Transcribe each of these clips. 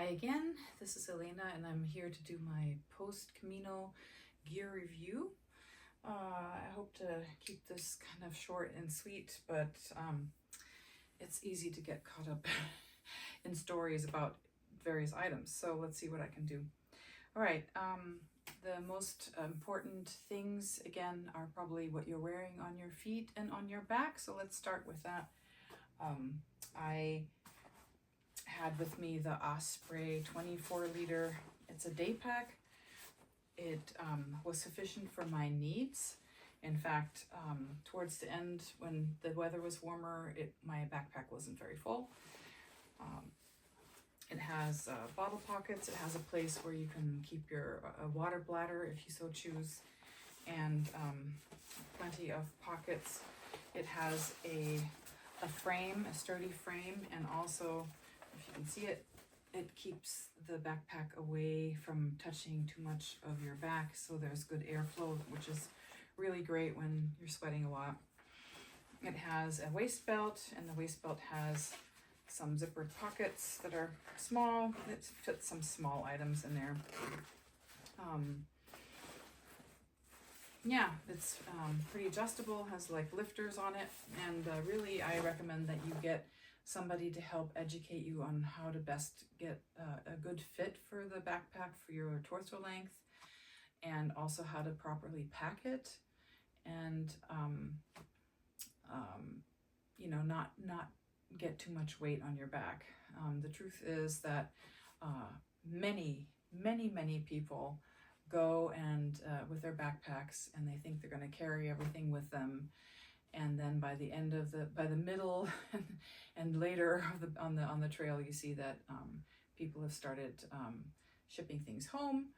Hi again, this is Elena and I'm here to do my post-Camino gear review. I hope to keep this kind of short and sweet, but it's easy to get caught up in stories about various items, so let's see what I can do. All right, the most important things again are probably what you're wearing on your feet and on your back, so let's start with that. I had with me the Osprey 24 liter. It's a day pack. It was sufficient for my needs. In fact, towards the end when the weather was warmer, my backpack wasn't very full. It has bottle pockets. It has a place where you can keep your water bladder if you so choose, and plenty of pockets. It has a frame, a sturdy frame, and also, if you can see it, it keeps the backpack away from touching too much of your back, so there's good airflow, which is really great when you're sweating a lot. It has a waist belt, and the waist belt has some zippered pockets that are small. It fits some small items in there. Yeah, it's pretty adjustable, has like lifters on it, and really I recommend that you get somebody to help educate you on how to best get a good fit for the backpack for your torso length, and also how to properly pack it, and you know, not get too much weight on your back. The truth is that many people go and with their backpacks, and they think they're going to carry everything with them, and then by the middle and later on the trail, you see that people have started shipping things home.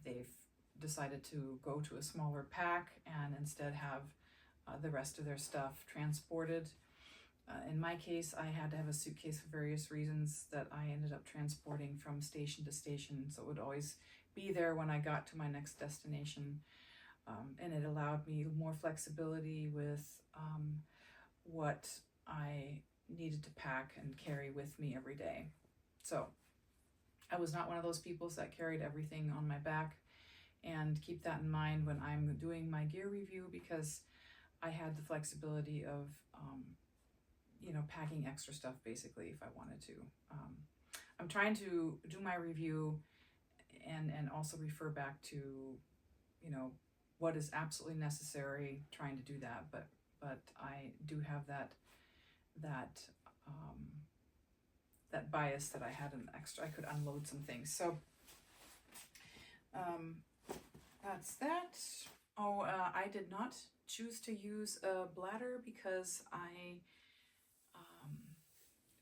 They've decided to go to a smaller pack and instead have the rest of their stuff transported. In my case, I had to have a suitcase for various reasons that I ended up transporting from station to station, so it would always be there when I got to my next destination. And it allowed me more flexibility with what I needed to pack and carry with me every day. So I was not one of those people that carried everything on my back, and keep that in mind when I'm doing my gear review, because I had the flexibility of you know, packing extra stuff basically if I wanted to. I'm trying to do my review and also refer back to, you know, what is absolutely necessary, trying to do that, but I do have that bias that I had an extra, I could unload some things. So that's that. I did not choose to use a bladder because I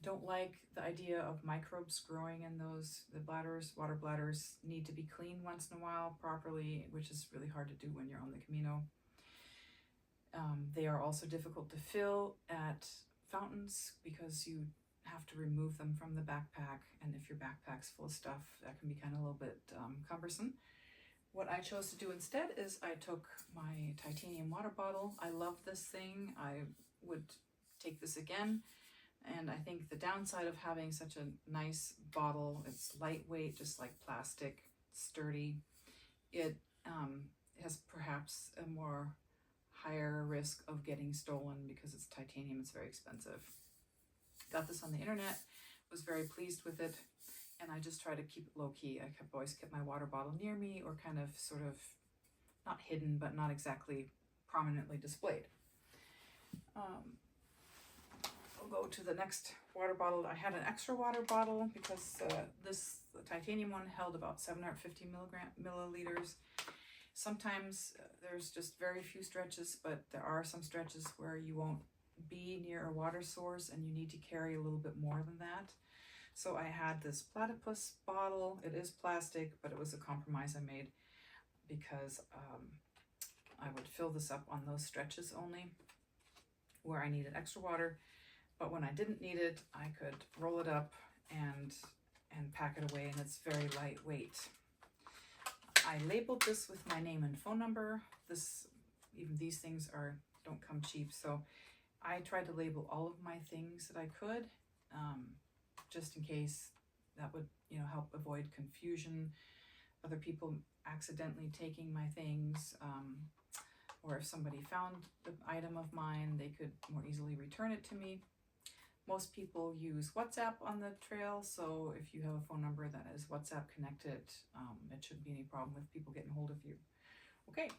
don't like the idea of microbes growing in those. The bladders, water bladders, need to be cleaned once in a while properly, which is really hard to do when you're on the Camino. They are also difficult to fill at fountains because you have to remove them from the backpack, and if your backpack's full of stuff, that can be kind of a little bit cumbersome. What I chose to do instead is I took my titanium water bottle. I love this thing. I would take this again. And I think the downside of having such a nice bottle, it's lightweight, just like plastic, sturdy. It has perhaps a more higher risk of getting stolen because it's titanium, it's very expensive. Got this on the internet, was very pleased with it, and I just try to keep it low-key. I always kept my water bottle near me, or kind of sort of not hidden, but not exactly prominently displayed. Go to the next water bottle. I had an extra water bottle because the titanium one held about 750 milliliters. Sometimes there's just very few stretches, but there are some stretches where you won't be near a water source and you need to carry a little bit more than that. So I had this platypus bottle. It is plastic, but it was a compromise I made because I would fill this up on those stretches only where I needed extra water. But when I didn't need it, I could roll it up and pack it away, and it's very lightweight. I labeled this with my name and phone number. Even these things don't come cheap, so I tried to label all of my things that I could, just in case that would, you know, help avoid confusion, other people accidentally taking my things, or if somebody found the item of mine, they could more easily return it to me. Most people use WhatsApp on the trail, so if you have a phone number that is WhatsApp connected, it shouldn't be any problem with people getting hold of you. Okay.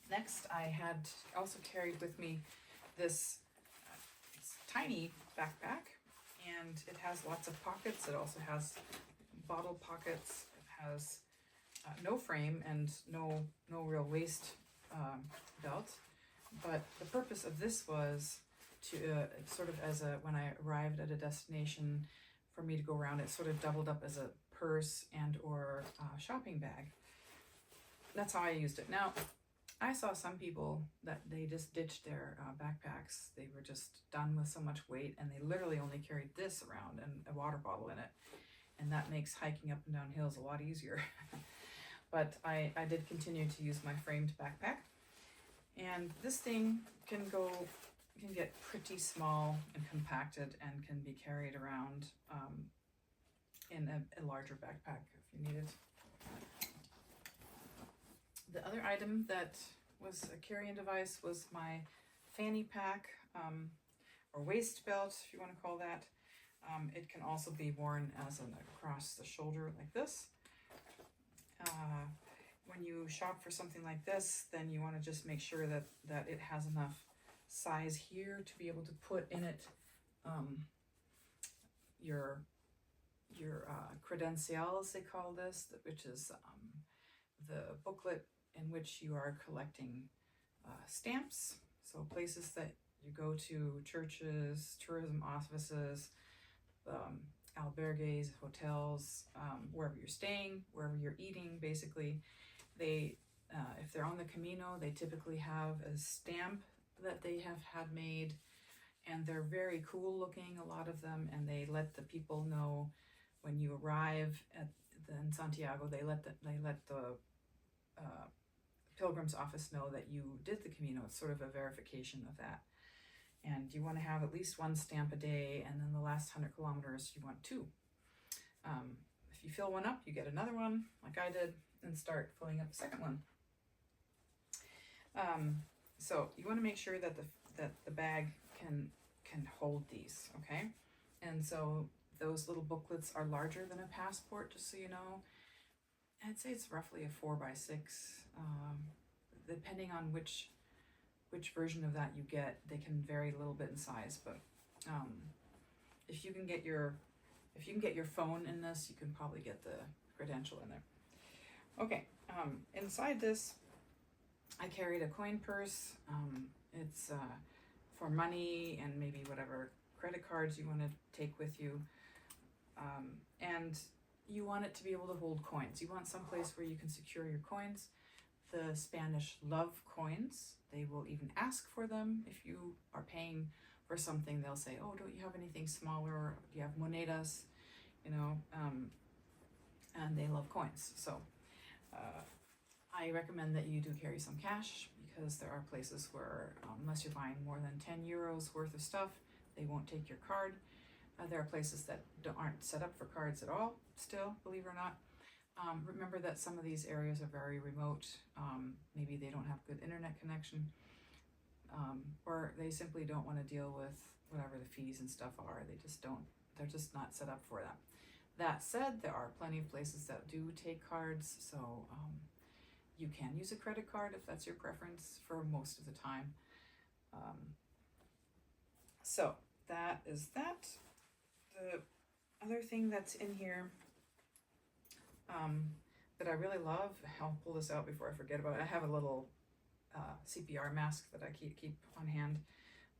Next, I had also carried with me this tiny backpack, and it has lots of pockets. It also has bottle pockets. It has no frame and no real waist belt. But the purpose of this was to sort of as a, when I arrived at a destination, for me to go around, it sort of doubled up as a purse and or shopping bag. That's how I used it. Now, I saw some people that they just ditched their backpacks. They were just done with so much weight, and they literally only carried this around and a water bottle in it. And that makes hiking up and down hills a lot easier. But I did continue to use my framed backpack. And this thing can get pretty small and compacted and can be carried around in a larger backpack if you need it. The other item that was a carrying device was my fanny pack, or waist belt, if you want to call that. It can also be worn as an across the shoulder like this. When you shop for something like this, then you want to just make sure that it has enough size here to be able to put in it your credencials, they call this, which is the booklet in which you are collecting stamps. So places that you go to, churches, tourism offices, albergues, hotels, wherever you're staying, wherever you're eating, basically. They, if they're on the Camino, they typically have a stamp that they have had made, and they're very cool looking, a lot of them, and they let the people know when you arrive in Santiago. They let the pilgrim's office know that you did the Camino. It's sort of a verification of that. And you want to have at least one stamp a day, and then the last 100 kilometers you want 2. If you fill one up, you get another one, like I did, and start filling up the second one. So you want to make sure that the bag can hold these, okay? And so those little booklets are larger than a passport, just so you know. I'd say it's roughly a 4x6, depending on which version of that you get. They can vary a little bit in size, but if you can get your phone in this, you can probably get the credential in there. Okay, inside this, I carried a coin purse. It's for money and maybe whatever credit cards you want to take with you. And you want it to be able to hold coins. You want some place where you can secure your coins. The Spanish love coins. They will even ask for them. If you are paying for something, they'll say, oh, don't you have anything smaller? Do you have monedas? You know, and they love coins. So I recommend that you do carry some cash, because there are places where, unless you're buying more than 10 euros worth of stuff, they won't take your card. There are places that aren't set up for cards at all, still, believe it or not. Remember that some of these areas are very remote. Maybe they don't have good internet connection, or they simply don't want to deal with whatever the fees and stuff are. They're just not set up for that. That said, there are plenty of places that do take cards, so you can use a credit card if that's your preference for most of the time. So that is that. The other thing that's in here that I really love, I'll pull this out before I forget about it. I have a little CPR mask that I keep on hand,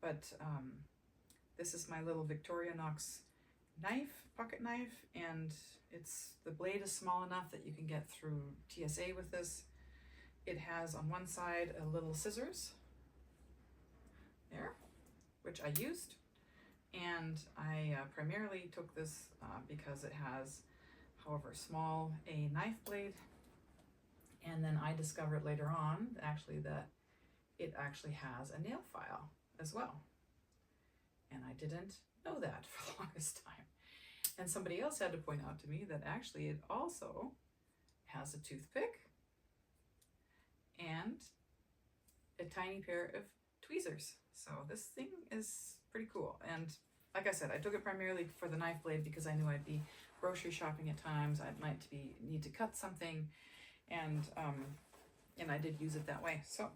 but this is my little Victorinox pocket knife, and the blade is small enough that you can get through TSA with this. It has on one side a little scissors there, which I used, and I primarily took this because it has, however small, a knife blade, and then I discovered later on that it actually has a nail file as well, and I didn't know that for the longest time. And somebody else had to point out to me that actually it also has a toothpick and a tiny pair of tweezers. So this thing is pretty cool. And like I said, I took it primarily for the knife blade because I knew I'd be grocery shopping at times. I might need to cut something, and I did use it that way. So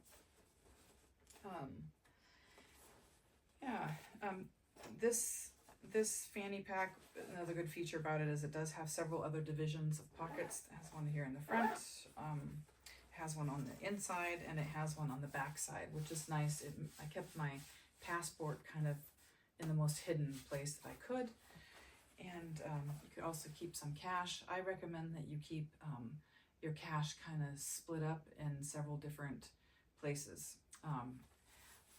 this fanny pack, another good feature about it is it does have several other divisions of pockets. It has one here in the front, has one on the inside, and it has one on the back side, which is nice. I kept my passport kind of in the most hidden place that I could. And you could also keep some cash. I recommend that you keep your cash kind of split up in several different places.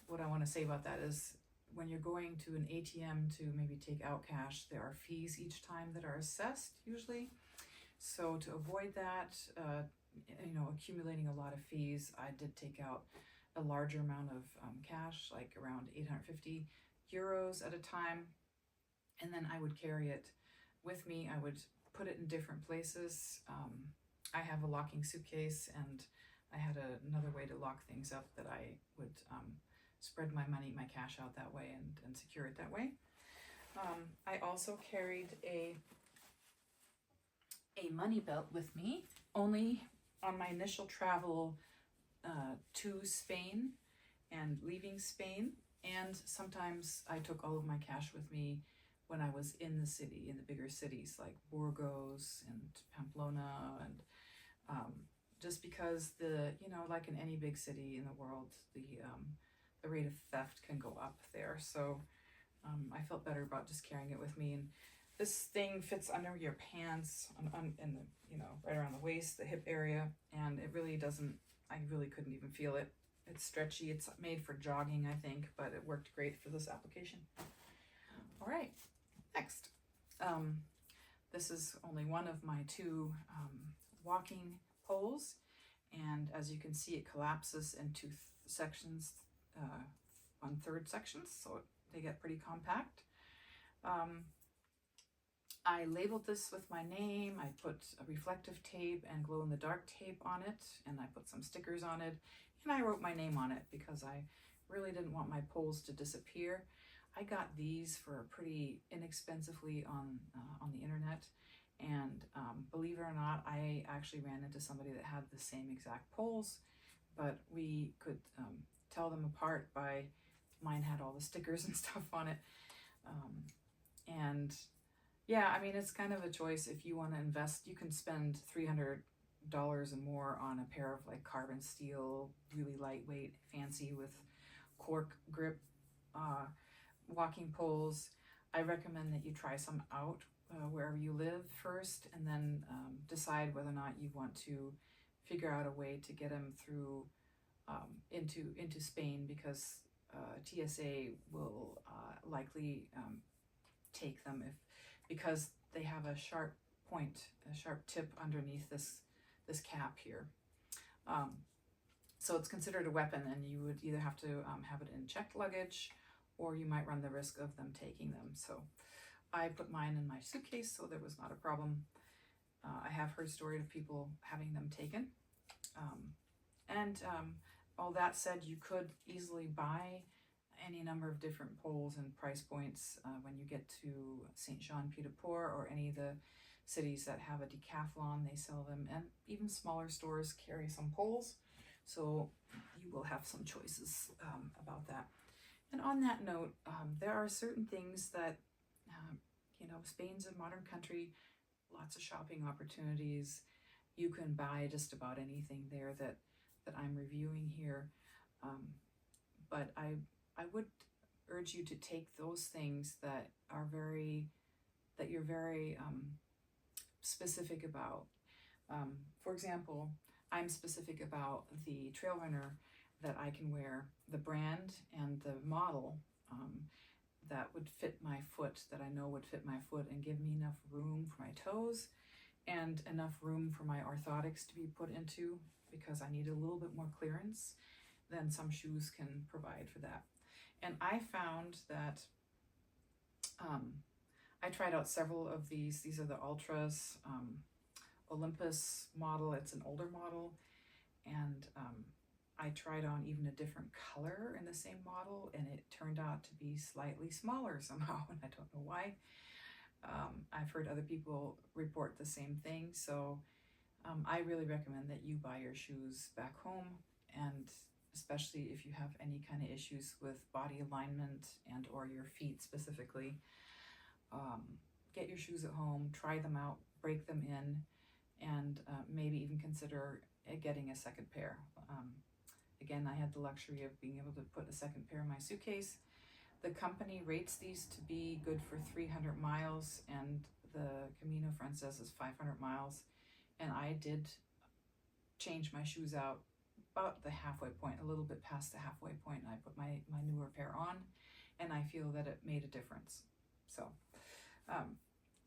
What I want to say about that is when you're going to an ATM to maybe take out cash, there are fees each time that are assessed usually. So to avoid that, accumulating a lot of fees, I did take out a larger amount of cash, like around 850 euros at a time. And then I would carry it with me. I would put it in different places. I have a locking suitcase, and I had another way to lock things up that I would spread my cash out that way and secure it that way. I also carried a money belt with me, only on my initial travel to Spain and leaving Spain. And sometimes I took all of my cash with me when I was in the city, in the bigger cities like Burgos and Pamplona, and just because like in any big city in the world, the rate of theft can go up there. So I felt better about just carrying it with me. And this thing fits under your pants, in the right around the waist, the hip area, and it really doesn't. I really couldn't even feel it. It's stretchy. It's made for jogging, I think, but it worked great for this application. All right. Next, this is only one of my two walking poles, and as you can see, it collapses into sections, 1/3 sections, so they get pretty compact. I labeled this with my name. I put a reflective tape and glow-in-the-dark tape on it, and I put some stickers on it, and I wrote my name on it because I really didn't want my poles to disappear. I got these for pretty inexpensively on the internet, and believe it or not, I actually ran into somebody that had the same exact poles, but we could tell them apart by mine had all the stickers and stuff on it. And yeah, I mean, it's kind of a choice. If you want to invest, you can spend $300 and more on a pair of like carbon steel, really lightweight, fancy with cork grip walking poles. I recommend that you try some out wherever you live first, and then decide whether or not you want to figure out a way to get them through into Spain, because TSA will likely take them because they have a sharp tip underneath this cap here. So it's considered a weapon, and you would either have to have it in checked luggage, or you might run the risk of them taking them. So I put mine in my suitcase, so there was not a problem. I have heard stories of people having them taken. All that said, you could easily buy any number of different poles and price points when you get to Saint Jean Pied de Port or any of the cities that have a decathlon. They sell them, and even smaller stores carry some poles, so you will have some choices about that. And on that note, there are certain things that Spain's a modern country, lots of shopping opportunities. You can buy just about anything there that I'm reviewing here, but I would urge you to take those things that you're very specific about. For example, I'm specific about the trail runner that I can wear, the brand and the model that would fit my foot, that I know would fit my foot and give me enough room for my toes and enough room for my orthotics to be put into, because I need a little bit more clearance than some shoes can provide for that. And I found that I tried out several of these. These are the Ultras Olympus model. It's an older model, and I tried on even a different color in the same model, and it turned out to be slightly smaller somehow, and I don't know why. I've heard other people report the same thing, so I really recommend that you buy your shoes back home, and especially if you have any kind of issues with body alignment and or your feet specifically. Get your shoes at home, try them out, break them in, and maybe even consider getting a second pair. Again, I had the luxury of being able to put a second pair in my suitcase. The company rates these to be good for 300 miles, and the Camino Francés is 500 miles. And I did change my shoes out about the halfway point, a little bit past the halfway point, and I put my newer pair on, and I feel that it made a difference. So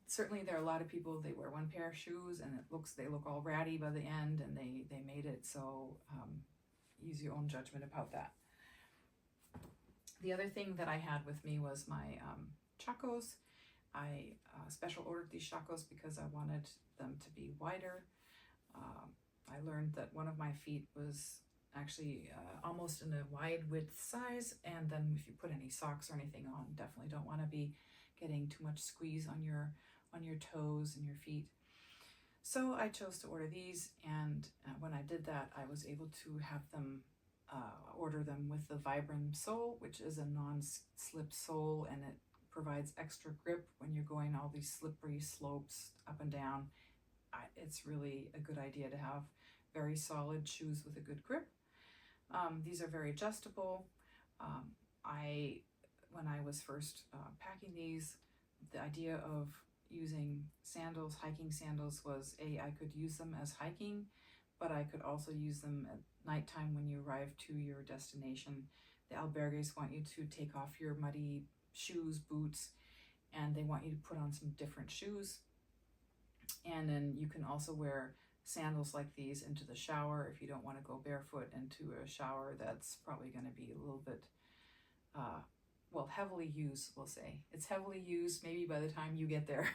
certainly there are a lot of people, they wear one pair of shoes and they look all ratty by the end, and they made it. So use your own judgment about that. The other thing that I had with me was my chacos. I special ordered these chacos because I wanted them to be wider. I learned that one of my feet was actually almost in a wide width size, and then if you put any socks or anything on, definitely don't want to be getting too much squeeze on your toes and your feet. So I chose to order these, and when I did that, I was able to have them order them with the Vibram sole, which is a non-slip sole, and it provides extra grip when you're going all these slippery slopes up and down. It's really a good idea to have very solid shoes with a good grip. These are very adjustable. When I was first packing these, the idea of using sandals, hiking sandals, was I could use them as hiking, but I could also use them at nighttime when you arrive to your destination. The albergues want you to take off your muddy shoes, boots, and they want you to put on some different shoes. And then you can also wear sandals like these into the shower if you don't want to go barefoot into a shower that's probably going to be a little bit heavily used, we'll say. It's heavily used maybe by the time you get there.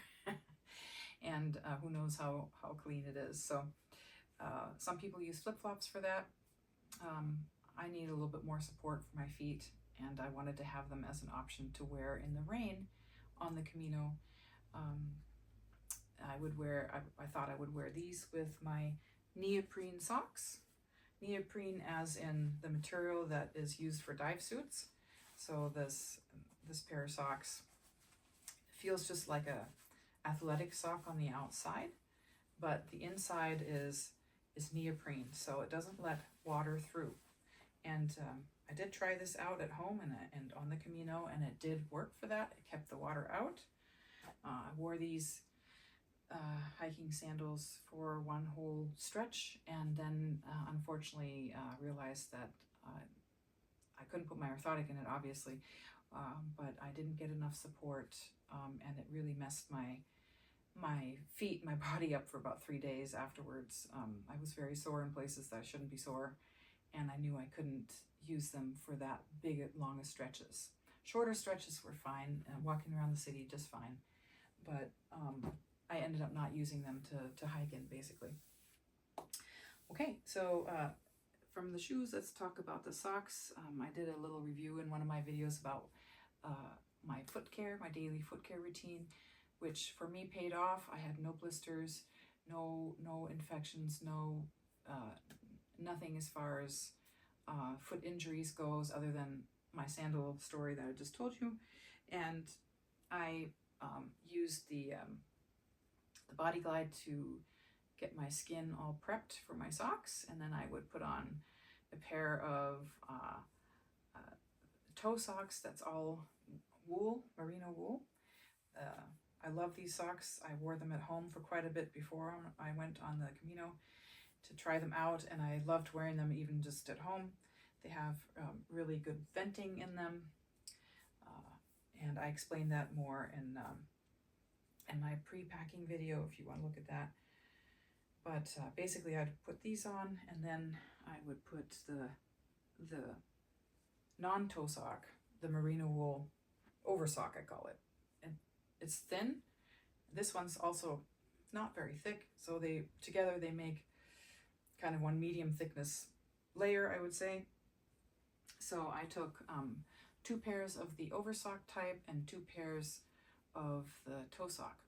And who knows how clean it is. So some people use flip-flops for that. I need a little bit more support for my feet, and I wanted to have them as an option to wear in the rain on the Camino. I thought I would wear these with my neoprene socks. Neoprene as in the material that is used for dive suits. So this pair of socks feels just like a athletic sock on the outside, but the inside is neoprene, so it doesn't let water through. And I did try this out at home and on the Camino, and it did work for that. It kept the water out. I wore these hiking sandals for one whole stretch, and then unfortunately realized that I couldn't put my orthotic in it, obviously, but I didn't get enough support, and it really messed my feet, my body up for about 3 days afterwards. I was very sore in places that I shouldn't be sore, and I knew I couldn't use them for that big, longest stretches. Shorter stretches were fine, walking around the city just fine, but I ended up not using them to hike in, basically. Okay, so from the shoes, let's talk about the socks. I did a little review in one of my videos about my foot care, my daily foot care routine, which for me paid off. I had no blisters, no infections, nothing as far as foot injuries goes, other than my sandal story that I just told you. And I used the Body Glide to get my skin all prepped for my socks, and then I would put on a pair of toe socks that's all wool, merino wool. I love these socks. I wore them at home for quite a bit before I went on the Camino to try them out, and I loved wearing them even just at home. They have really good venting in them, and I explained that more in my pre-packing video if you want to look at that. But basically I'd put these on, and then I would put the non-toe sock, the merino wool oversock, I call it. And it's thin. This one's also not very thick, so together they make kind of one medium thickness layer, I would say. So I took 2 pairs of the oversock type and 2 pairs of the toe sock.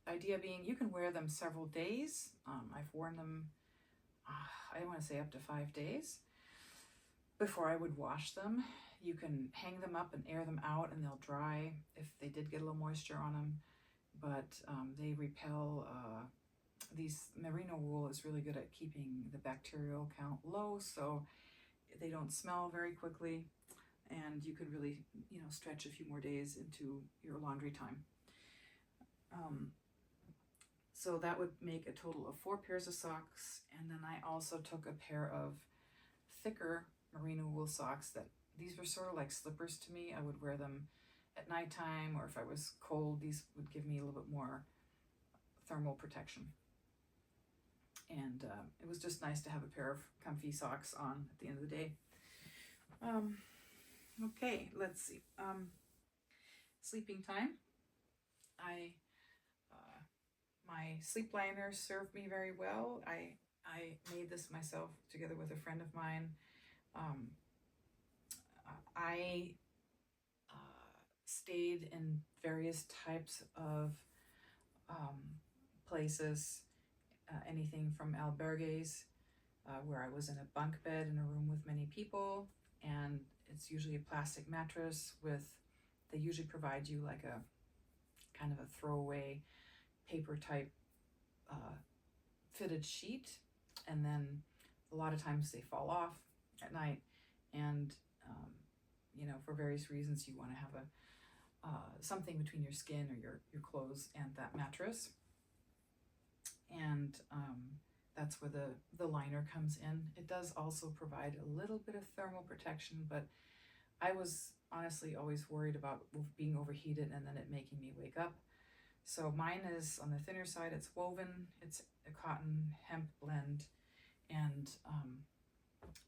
The idea being you can wear them several days. I've worn them, I want to say up to 5 days before I would wash them. You can hang them up and air them out and they'll dry if they did get a little moisture on them, but they repel. These merino wool is really good at keeping the bacterial count low, so they don't smell very quickly, and you could really, stretch a few more days into your laundry time. So that would make a total of 4 pairs of socks, and then I also took a pair of thicker merino wool socks these were sort of like slippers to me. I would wear them at nighttime, or if I was cold, these would give me a little bit more thermal protection. And it was just nice to have a pair of comfy socks on at the end of the day. Okay, let's see. Sleeping time. My sleep liner served me very well. I made this myself together with a friend of mine. I stayed in various types of places, anything from albergues, where I was in a bunk bed in a room with many people, and it's usually a plastic mattress they usually provide you like a kind of a throwaway paper type fitted sheet, and then a lot of times they fall off at night, and for various reasons you want to have something between your skin or your clothes and that mattress, and that's where the liner comes in. It does also provide a little bit of thermal protection, but I was honestly always worried about being overheated and then it making me wake up. So mine is on the thinner side. It's woven. It's a cotton hemp blend, and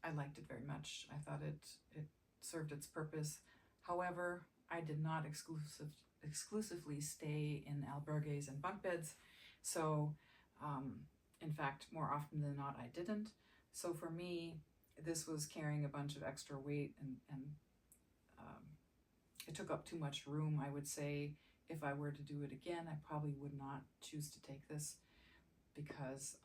I liked it very much. I thought it served its purpose. However, I did not exclusively stay in albergues and bunk beds. So, in fact, more often than not, I didn't. So for me, this was carrying a bunch of extra weight, and it took up too much room. I would say if I were to do it again, I probably would not choose to take this because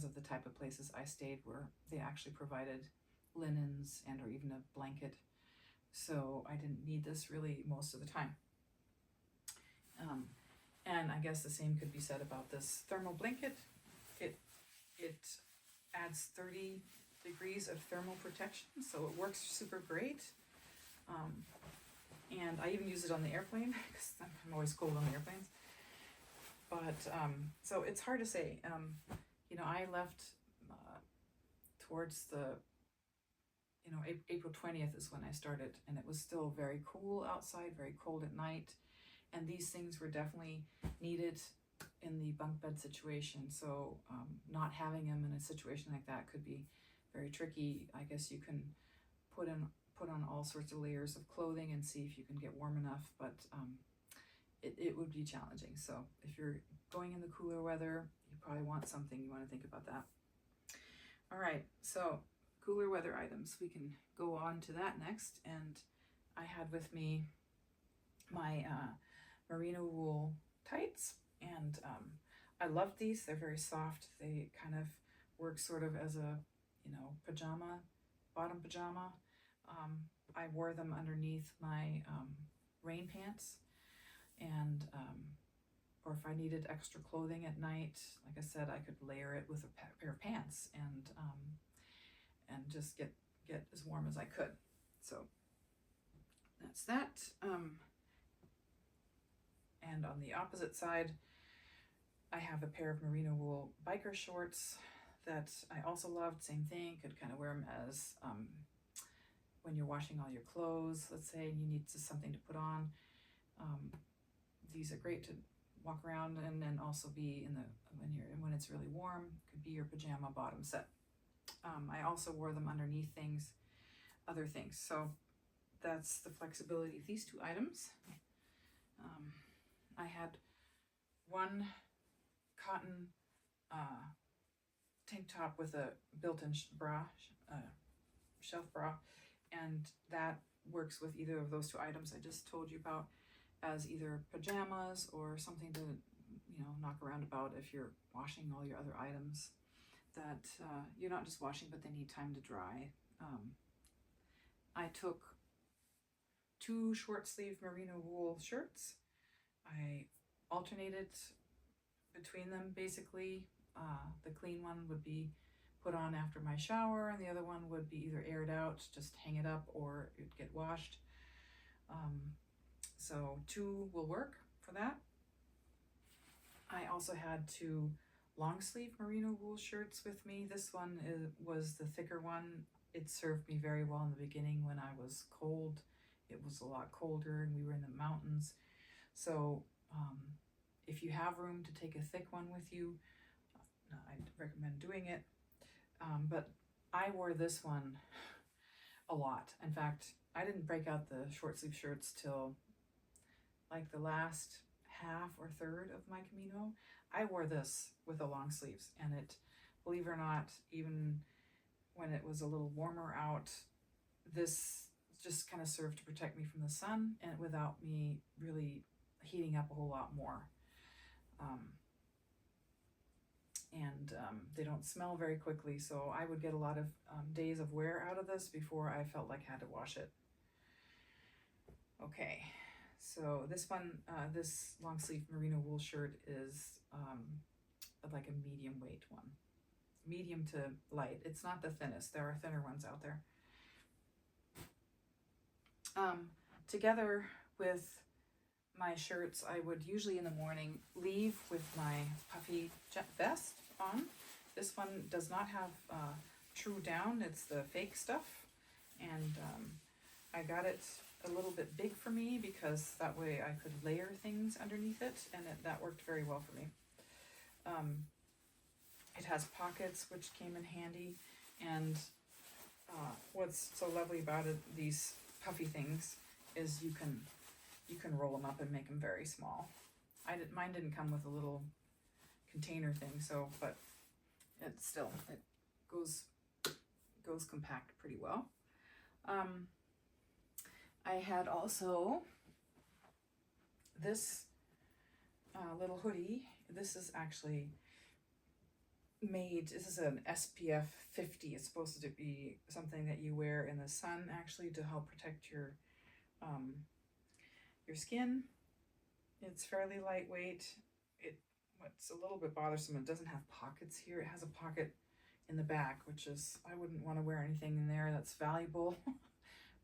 of the type of places I stayed where they actually provided linens and or even a blanket. So I didn't need this really most of the time. And I guess the same could be said about this thermal blanket. It adds 30 degrees of thermal protection, so it works super great. And I even use it on the airplane because I'm always cold on the airplanes. But so it's hard to say. I left towards the April 20th is when I started, and it was still very cool outside, very cold at night, and these things were definitely needed in the bunk bed situation. So not having them in a situation like that could be very tricky. I guess you can put on all sorts of layers of clothing and see if you can get warm enough, but it would be challenging. So if you're going in the cooler weather, you probably want something. You want to think about that. All right, so cooler weather items. We can go on to that next. And I had with me my merino wool tights, and I love these. They're very soft. They kind of work sort of as a pajama, bottom pajama. I wore them underneath my rain pants, and or if I needed extra clothing at night, like I said, I could layer it with a pair of pants and just get as warm as I could. So that's that. And on the opposite side, I have a pair of merino wool biker shorts that I also loved. Same thing, could kind of wear them as when you're washing all your clothes, let's say, and you need just something to put on. These are great to walk around in, and also be when it's really warm. Could be your pajama bottom set. I also wore them underneath other things. So that's the flexibility of these two items. I had one cotton tank top with a built-in bra, shelf bra, and that works with either of those two items I just told you about as either pajamas or something to, knock around about if you're washing all your other items that you're not just washing, but they need time to dry. I took 2 short sleeve merino wool shirts. I alternated between them basically. The clean one would be put on after my shower, and the other one would be either aired out, just hang it up, or it'd get washed. So 2 will work for that. I also had 2 long sleeve merino wool shirts with me. This one was the thicker one. It served me very well in the beginning when I was cold. It was a lot colder and we were in the mountains. So if you have room to take a thick one with you, I'd recommend doing it. But I wore this one a lot. In fact, I didn't break out the short sleeve shirts till like the last half or third of my Camino. I wore this with the long sleeves, and it, believe it or not, even when it was a little warmer out, this just kind of served to protect me from the sun and without me really heating up a whole lot more. They don't smell very quickly, so I would get a lot of days of wear out of this before I felt like I had to wash it. Okay, so this one, this long sleeve merino wool shirt is like a medium weight one. Medium to light. It's not the thinnest. There are thinner ones out there. Together with my shirts, I would usually in the morning leave with my puffy vest on. This one does not have true down. It's the fake stuff. And I got it a little bit big for me because that way I could layer things underneath it, and that worked very well for me. It has pockets, which came in handy, and what's so lovely about it, these puffy things, is you can roll them up and make them very small. Mine didn't come with a little container thing, so but it goes compact pretty well. I had also this little hoodie. This is actually this is an SPF 50. It's supposed to be something that you wear in the sun actually to help protect your skin. It's fairly lightweight. What's a little bit bothersome, it doesn't have pockets here. It has a pocket in the back, which is, I wouldn't want to wear anything in there that's valuable.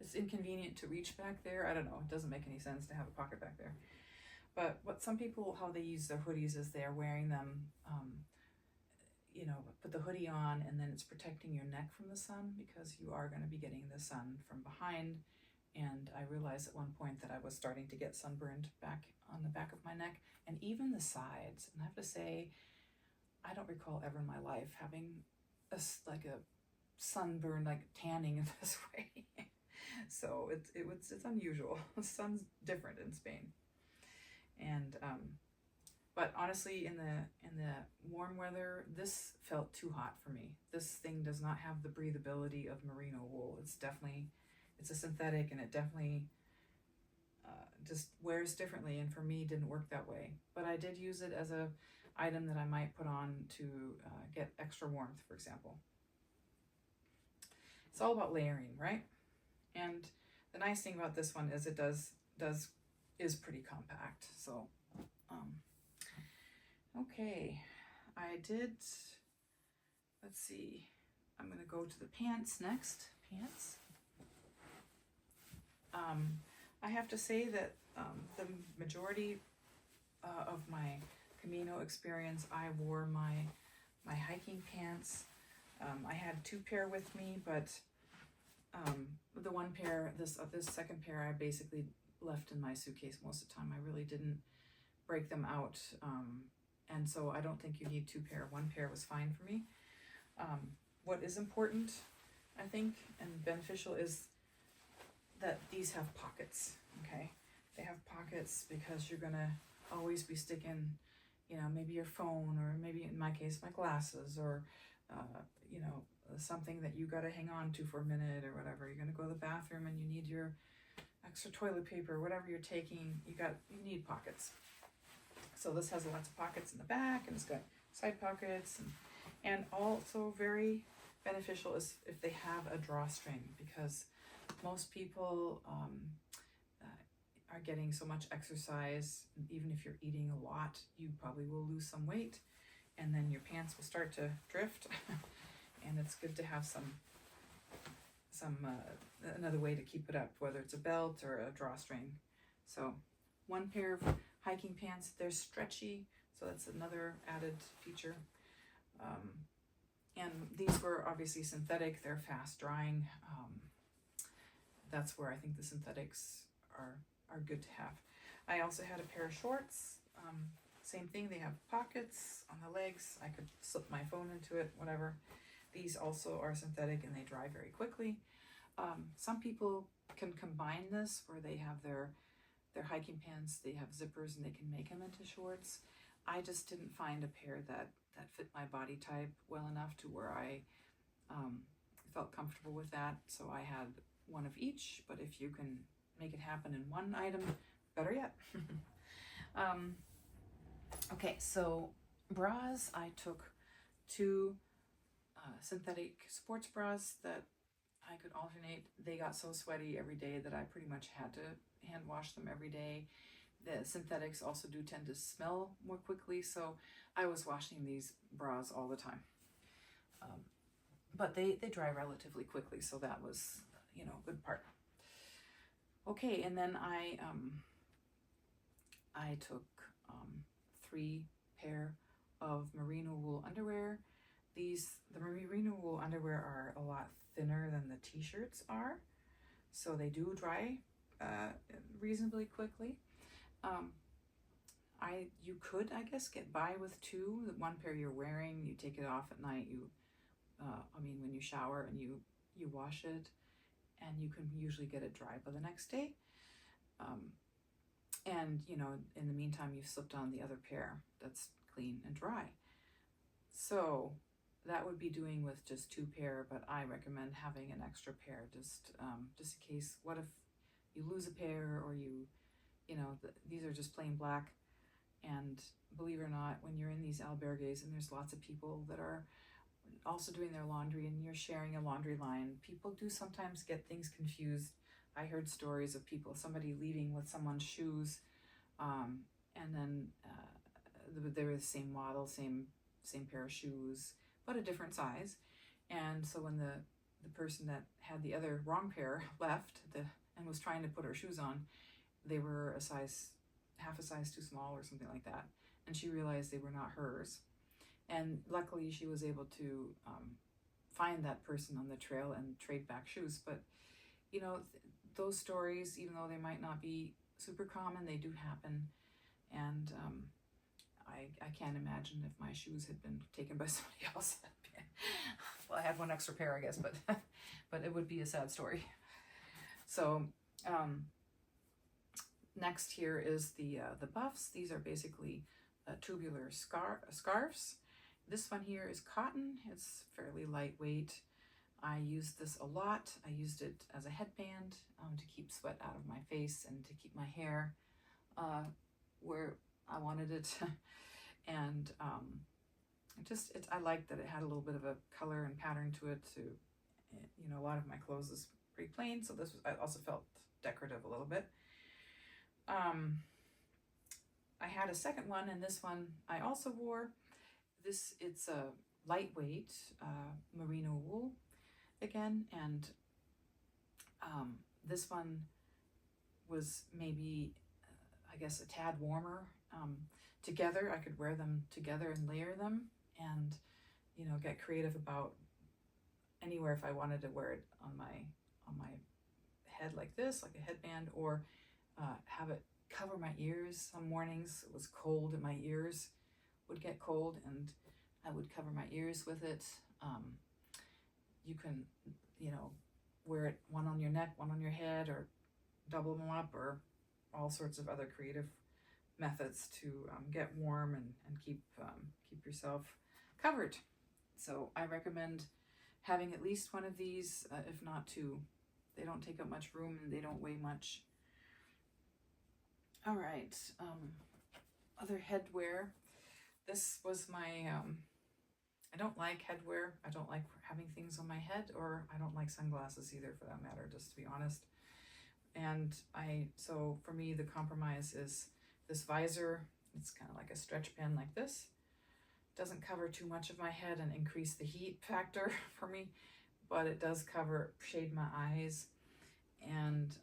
It's inconvenient to reach back there. I don't know, it doesn't make any sense to have a pocket back there. But what some people, how they use their hoodies is they're wearing them, put the hoodie on and then it's protecting your neck from the sun, because you are going to be getting the sun from behind. And I realized at one point that I was starting to get sunburned back on the back of my neck and even the sides. And I have to say, I don't recall ever in my life having a sunburn, like tanning in this way. So it's unusual. The sun's different in Spain. And but honestly, in the warm weather, this felt too hot for me. This thing does not have the breathability of merino wool. It's a synthetic, and it definitely just wears differently, and for me didn't work that way. But I did use it as a item that I might put on to get extra warmth, for example. It's all about layering, right? And the nice thing about this one is it is pretty compact. So okay, I did, let's see, I'm gonna go to the pants next. Pants. I have to say that the majority of my Camino experience, I wore my hiking pants. I had 2 pair with me, but the one pair, this second pair, I basically left in my suitcase most of the time. I really didn't break them out, and so I don't think you need 2 pair. 1 pair was fine for me. What is important, I think, and beneficial is that these have pockets. Okay, they have pockets because you're gonna always be sticking, maybe your phone, or maybe in my case, my glasses, or, something that you got to hang on to for a minute or whatever. You're going to go to the bathroom and you need your extra toilet paper, whatever you're taking, you need pockets. So this has lots of pockets in the back, and it's got side pockets, and also very beneficial is if they have a drawstring, because most people are getting so much exercise, and even if you're eating a lot, you probably will lose some weight, and then your pants will start to drift. And it's good to have some another way to keep it up, whether it's a belt or a drawstring. So one pair of hiking pants, they're stretchy, so that's another added feature. And these were obviously synthetic, they're fast drying. That's where I think the synthetics are good to have. I also had a pair of shorts, same thing, they have pockets on the legs, I could slip my phone into it, whatever. These also are synthetic and they dry very quickly. Some people can combine this where they have their hiking pants, they have zippers, and they can make them into shorts. I just didn't find a pair that fit my body type well enough to where I felt comfortable with that. So I had one of each, but if you can make it happen in one item, better yet. Okay, so bras, I took 2 synthetic sports bras that I could alternate. They got so sweaty every day that I pretty much had to hand wash them every day. The synthetics also do tend to smell more quickly, so I was washing these bras all the time. But they dry relatively quickly, so that was, a good part. Okay, and then I took 3 pair of merino wool underwear. The merino wool underwear are a lot thinner than the t-shirts are, so they do dry reasonably quickly. You could, I guess, get by with 2. The one pair you're wearing, you take it off at night, when you shower and you wash it, and you can usually get it dry by the next day. And in the meantime, you've slipped on the other pair that's clean and dry. So that would be doing with just 2 pair, but I recommend having an extra pair just in case. What if you lose a pair, or these are just plain black, and believe it or not, when you're in these albergues and there's lots of people that are also doing their laundry and you're sharing a laundry line, people do sometimes get things confused. I heard stories of somebody leaving with someone's shoes, and then they were the same model, same pair of shoes, but a different size. And so when the person that had the other wrong pair left and was trying to put her shoes on, they were half a size too small or something like that. And she realized they were not hers. And luckily she was able to find that person on the trail and trade back shoes. But, those stories, even though they might not be super common, they do happen. And I can't imagine if my shoes had been taken by somebody else. Well, I had one extra pair, I guess, but it would be a sad story. So next here is the buffs. These are basically tubular scarves. This one here is cotton. It's fairly lightweight. I used this a lot. I used it as a headband to keep sweat out of my face and to keep my hair where I wanted it. And I liked that it had a little bit of a color and pattern to it. A lot of my clothes is pretty plain, so I also felt decorative a little bit. I had a second one, and this one I also wore. It's a lightweight merino wool again, and this one was maybe I guess a tad warmer. Together, I could wear them together and layer them, and get creative about anywhere if I wanted to wear it on my head like this, like a headband, or have it cover my ears. Some mornings it was cold and my ears would get cold, and I would cover my ears with it. You can wear it one on your neck, one on your head, or double them up, or all sorts of other creative methods to get warm and keep yourself covered. So I recommend having at least one of these, if not two. They don't take up much room and they don't weigh much. All right, other headwear. This was my, I don't like headwear. I don't like having things on my head, or I don't like sunglasses either, for that matter, just to be honest. And so for me, the compromise is this visor. It's kind of like a stretch pen like this. Doesn't cover too much of my head and increase the heat factor for me, but it does shade my eyes. And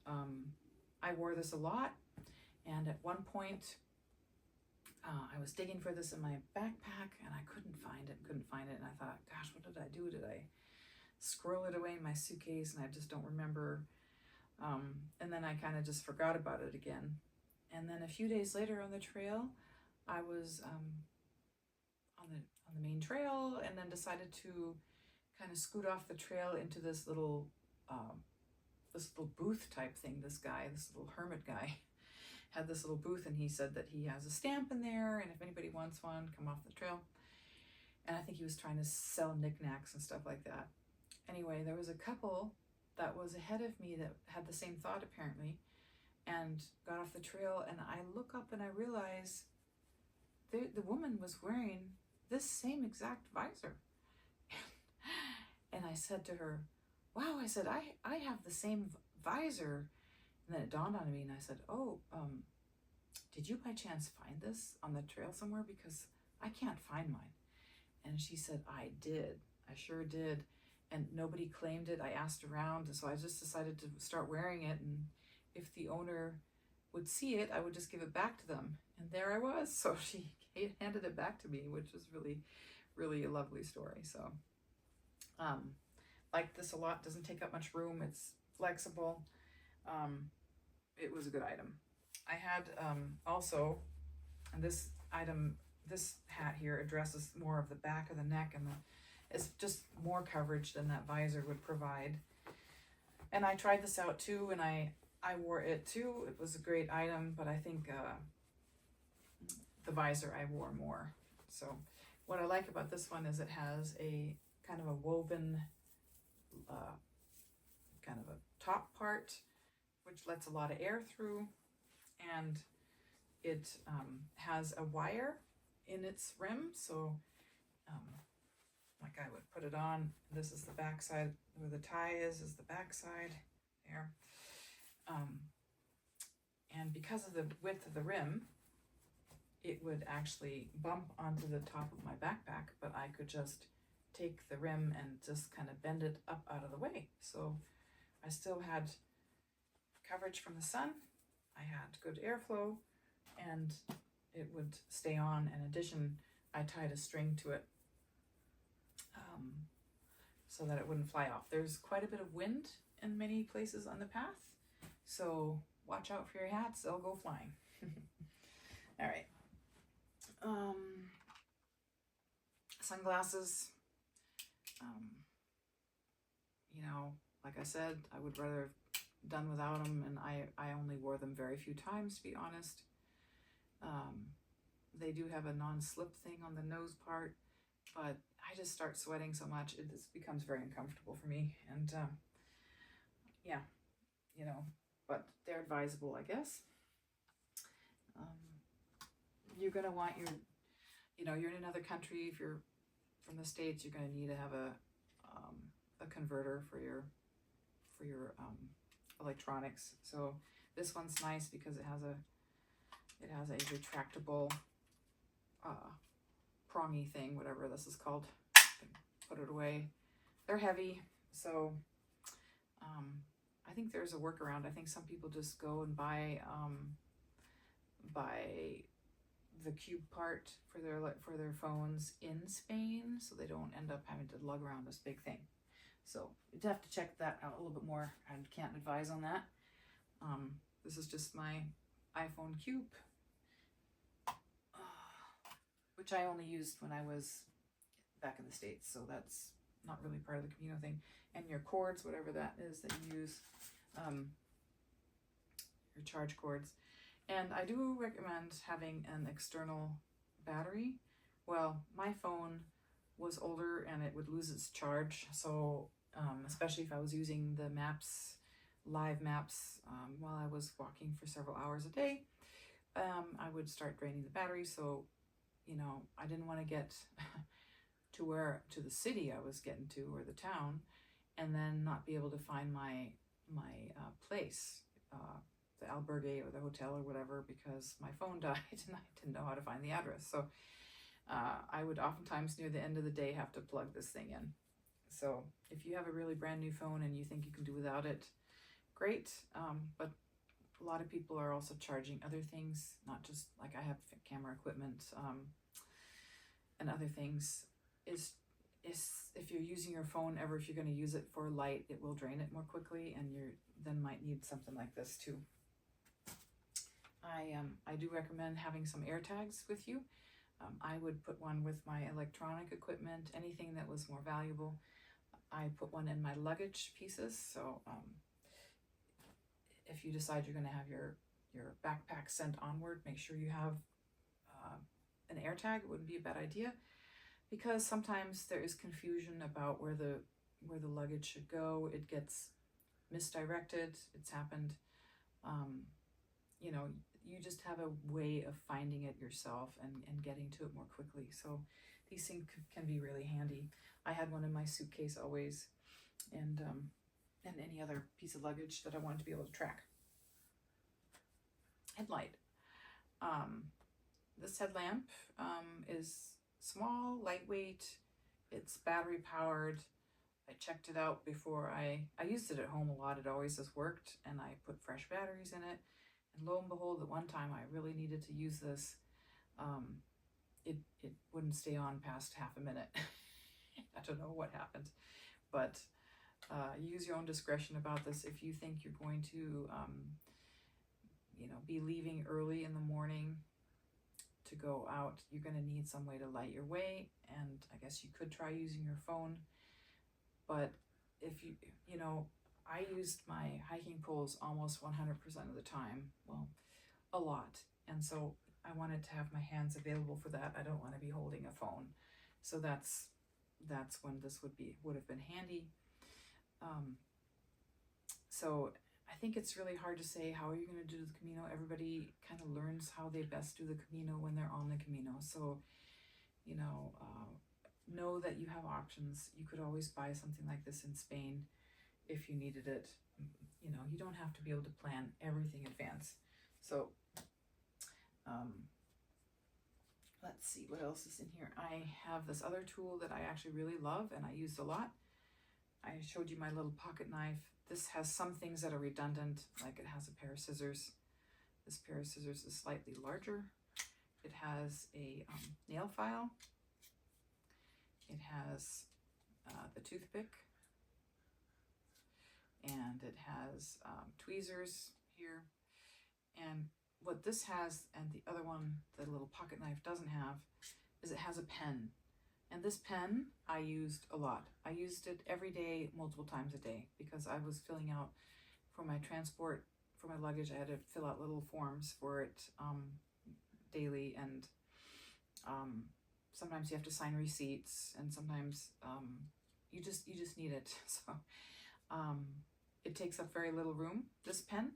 I wore this a lot. And at one point, I was digging for this in my backpack and I couldn't find it. And I thought, gosh, what did I do? Did I squirrel it away in my suitcase? And I just don't remember. And then I kind of just forgot about it again. And then a few days later on the trail, I was on the main trail, and then decided to kind of scoot off the trail into this little booth type thing. This little hermit guy, had this little booth, and he said that he has a stamp in there, and if anybody wants one, come off the trail. And I think he was trying to sell knickknacks and stuff like that. Anyway, there was a couple that was ahead of me that had the same thought apparently, and got off the trail, and I look up and I realize the woman was wearing this same exact visor. And I said to her, wow, I said, I have the same visor. And then it dawned on me, and I said, oh, did you by chance find this on the trail somewhere? Because I can't find mine. And she said, I did. I sure did. And nobody claimed it. I asked around, so I just decided to start wearing it. And if the owner would see it, I would just give it back to them. And there I was. So she handed it back to me, which was really, really a lovely story. So like this a lot. Doesn't take up much room. It's flexible. It was a good item. I had also, and this hat here addresses more of the back of the neck, and it's just more coverage than that visor would provide. And I tried this out too, and I wore it too. It was a great item, but I think the visor I wore more. So what I like about this one is it has a kind of a woven kind of a top part, which lets a lot of air through, and it has a wire in its rim. So like I would put it on, this is the back side, where the tie is the back side there. And because of the width of the rim, it would actually bump onto the top of my backpack, but I could just take the rim and just kind of bend it up out of the way. So I still had coverage from the sun, I had good airflow, and it would stay on. In addition, I tied a string to it so that it wouldn't fly off. There's quite a bit of wind in many places on the path, so watch out for your hats, they'll go flying. All right. Sunglasses. You know, like I said, I would rather have done without them, and I only wore them very few times, to be honest. They do have a non-slip thing on the nose part, but I just start sweating so much, it just becomes very uncomfortable for me. And yeah, you know, but they're advisable, I guess. You're going to want your, you know, you're in another country. If you're from the States, you're going to need to have a converter for your electronics. So this one's nice because it has a retractable prongy thing, whatever this is called. You can put it away. They're heavy, so I think there's a workaround. I think some people just go and buy the cube part for their phones in Spain, so they don't end up having to lug around this big thing. So you'd have to check that out a little bit more. I can't advise on that. This is just my iPhone cube, which I only used when I was back in the States, so that's not really part of the Camino thing. And your cords, whatever that is that you use, your charge cords. And I do recommend having an external battery. Well, my phone was older and it would lose its charge, so especially if I was using the maps, live maps, while I was walking for several hours a day, I would start draining the battery. So, you know, I didn't want to get to the city I was getting to, or the town, and then not be able to find my place, the albergue or the hotel or whatever, because my phone died and I didn't know how to find the address. So I would oftentimes near the end of the day have to plug this thing in. So if you have a really brand new phone and you think you can do without it, great. But a lot of people are also charging other things, not just like I have camera equipment and other things. Is if you're using your phone ever, if you're going to use it for light, it will drain it more quickly, and you then might need something like this too. I do recommend having some AirTags with you. I would put one with my electronic equipment, anything that was more valuable. I put one in my luggage pieces, so if you decide you're going to have your backpack sent onward, make sure you have an AirTag. It wouldn't be a bad idea, because sometimes there is confusion about where the luggage should go. It gets misdirected. It's happened. You know, you just have a way of finding it yourself and getting to it more quickly. So these things can be really handy. I had one in my suitcase always, and any other piece of luggage that I wanted to be able to track. Headlight. This headlamp is small, lightweight. It's battery powered. I checked it out before I used it at home a lot. It always has worked, and I put fresh batteries in it. And lo and behold, at one time I really needed to use this. It wouldn't stay on past half a minute. I don't know what happened, but use your own discretion about this. If you think you're going to, be leaving early in the morning to go out, you're going to need some way to light your way. And I guess you could try using your phone. But if I used my hiking poles almost 100% of the time, well, a lot. And so I wanted to have my hands available for that. I don't want to be holding a phone. So that's when this would have been handy. So I think it's really hard to say, how are you going to do the Camino? Everybody kind of learns how they best do the Camino when they're on the Camino. So, know that you have options. You could always buy something like this in Spain if you needed it. You don't have to be able to plan everything in advance. So, let's see what else is in here. I have this other tool that I actually really love and I used a lot. I showed you my little pocket knife. This has some things that are redundant, like it has a pair of scissors. This pair of scissors is slightly larger. It has a nail file. It has the toothpick. And it has tweezers here. And what this has, and the other one, the little pocket knife doesn't have, is it has a pen. And this pen I used a lot. I used it every day, multiple times a day, because I was filling out for my transport, for my luggage. I had to fill out little forms for it daily, and sometimes you have to sign receipts, and sometimes you just need it. So it takes up very little room. This pen,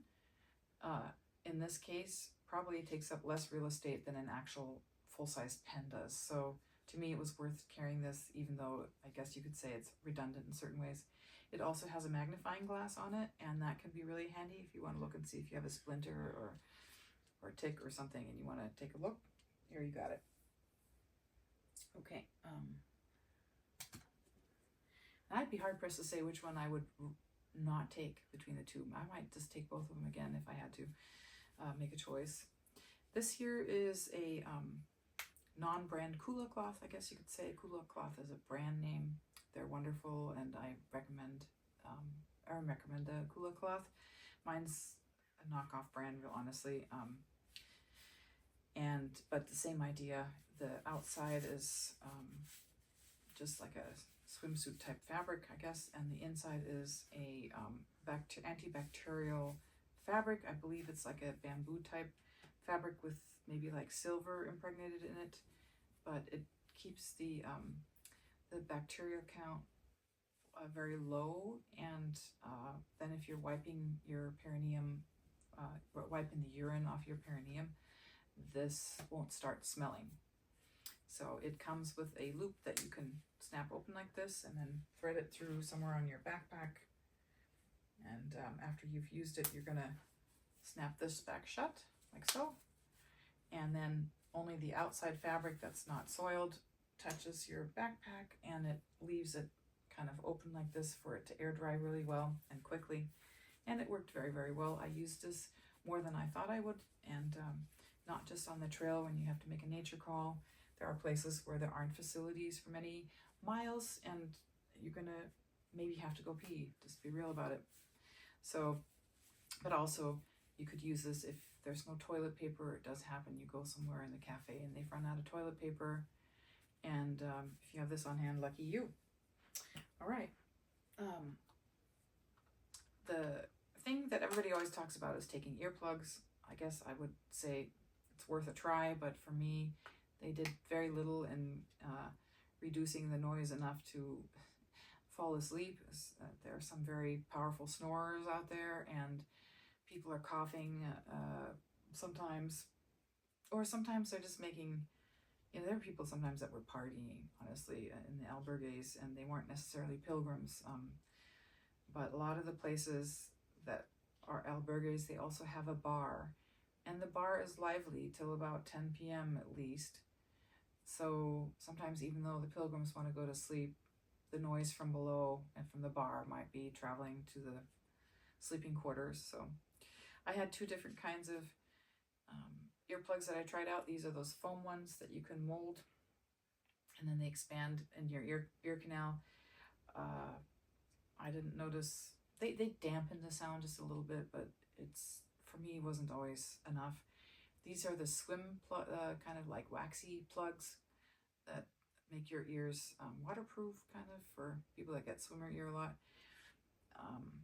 in this case, probably takes up less real estate than an actual full-size pen does. So to me, it was worth carrying this, even though I guess you could say it's redundant in certain ways. It also has a magnifying glass on it, and that can be really handy if you want to look and see if you have a splinter or a tick or something and you want to take a look. Here, you got it. Okay. I'd be hard-pressed to say which one I would not take between the two. I might just take both of them again if I had to make a choice. This here is a non-brand Kula cloth, I guess you could say. Kula cloth is a brand name. They're wonderful, and I recommend the Kula cloth. Mine's a knockoff brand, real honestly. But the same idea. The outside is just like a swimsuit type fabric, I guess, and the inside is a antibacterial fabric. I believe it's like a bamboo type fabric with maybe like silver impregnated in it, but it keeps the bacterial count very low, and then if you're wiping your perineum, wiping the urine off your perineum, this won't start smelling. So it comes with a loop that you can snap open like this and then thread it through somewhere on your backpack. And after you've used it, you're gonna snap this back shut like so. And then only the outside fabric that's not soiled touches your backpack, and it leaves it kind of open like this for it to air dry really well and quickly. And it worked very, very well. I used this more than I thought I would, and not just on the trail when you have to make a nature call. There are places where there aren't facilities for many miles, and you're gonna maybe have to go pee, just be real about it. So, but also you could use this if there's no toilet paper. It does happen. You go somewhere in the cafe and they've run out of toilet paper, and if you have this on hand, lucky you. All right. The thing that everybody always talks about is taking earplugs. I guess I would say it's worth a try, but for me, they did very little in reducing the noise enough to fall asleep. There are some very powerful snorers out there, and people are coughing sometimes, or sometimes they're just making, there are people sometimes that were partying, honestly, in the albergues, and they weren't necessarily pilgrims. But a lot of the places that are albergues, they also have a bar, and the bar is lively till about 10 p.m. at least. So sometimes, even though the pilgrims want to go to sleep, the noise from below and from the bar might be traveling to the sleeping quarters. So I had two different kinds of earplugs that I tried out. These are those foam ones that you can mold, and then they expand in your ear canal. I didn't notice, they dampen the sound just a little bit, but it's, for me, wasn't always enough. These are the swim kind of like waxy plugs that make your ears waterproof, kind of, for people that get swimmer ear a lot.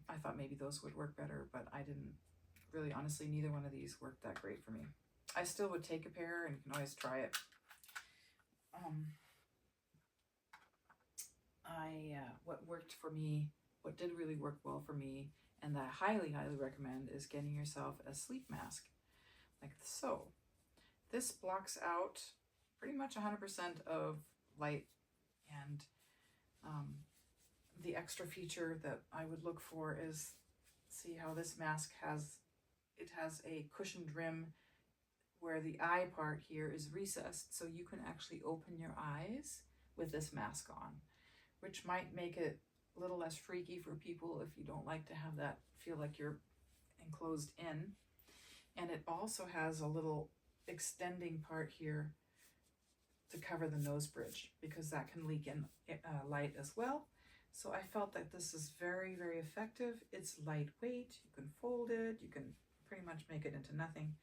I thought maybe those would work better, but I didn't really, honestly, neither one of these worked that great for me. I still would take a pair, and you can always try it. What worked for me, what did really work well for me, and that I highly, highly recommend, is getting yourself a sleep mask, like so. This blocks out pretty much 100% of light, and the extra feature that I would look for is, see how this mask has a cushioned rim where the eye part here is recessed, so you can actually open your eyes with this mask on, which might make it a little less freaky for people if you don't like to have that feel like you're enclosed in. And it also has a little extending part here to cover the nose bridge, because that can leak in light as well. So I felt that this is very, very effective. It's lightweight. You can fold it. You can pretty much make it into nothing.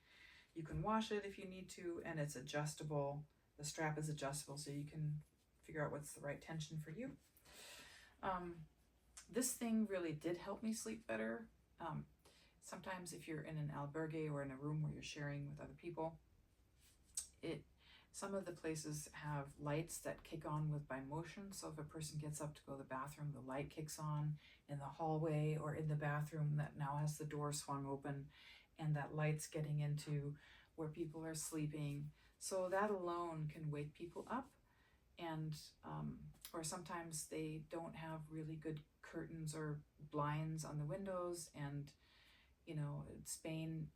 You can wash it if you need to, and it's adjustable. The strap is adjustable, so you can figure out what's the right tension for you. This thing really did help me sleep better. Sometimes if you're in an albergue or in a room where you're sharing with other people, some of the places have lights that kick on by motion. So if a person gets up to go to the bathroom, the light kicks on in the hallway or in the bathroom that now has the door swung open, and that light's getting into where people are sleeping. So that alone can wake people up. And or sometimes they don't have really good curtains or blinds on the windows, and in Spain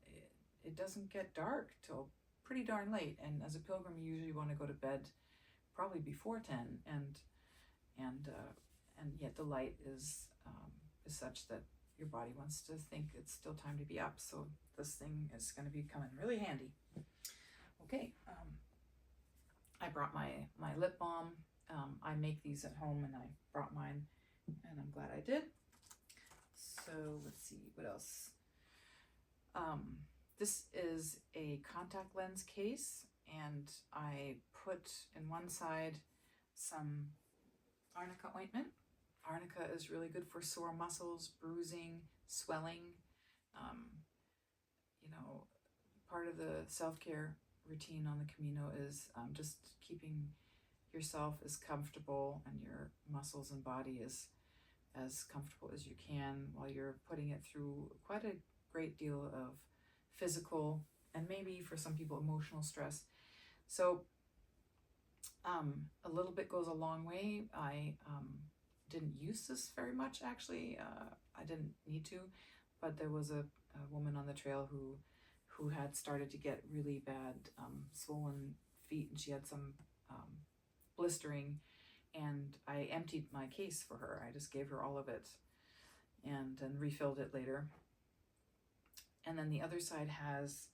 it doesn't get dark till pretty darn late, and as a pilgrim you usually want to go to bed probably before 10, and yet the light is such that your body wants to think it's still time to be up. So this thing is going to be coming really handy. Okay, I brought my lip balm. I make these at home, and I brought mine, and I'm glad I did. So let's see, what else? This is a contact lens case, and I put in one side some arnica ointment. Arnica is really good for sore muscles, bruising, swelling. part of the self-care routine on the Camino is just keeping yourself as comfortable and your muscles and body as comfortable as you can while you're putting it through quite a great deal of physical and maybe for some people emotional stress. So a little bit goes a long way. I didn't use this very much, actually. I didn't need to, but there was a woman on the trail who had started to get really bad swollen feet, and she had some blistering, and I emptied my case for her. I just gave her all of it and then refilled it later. And then the other side has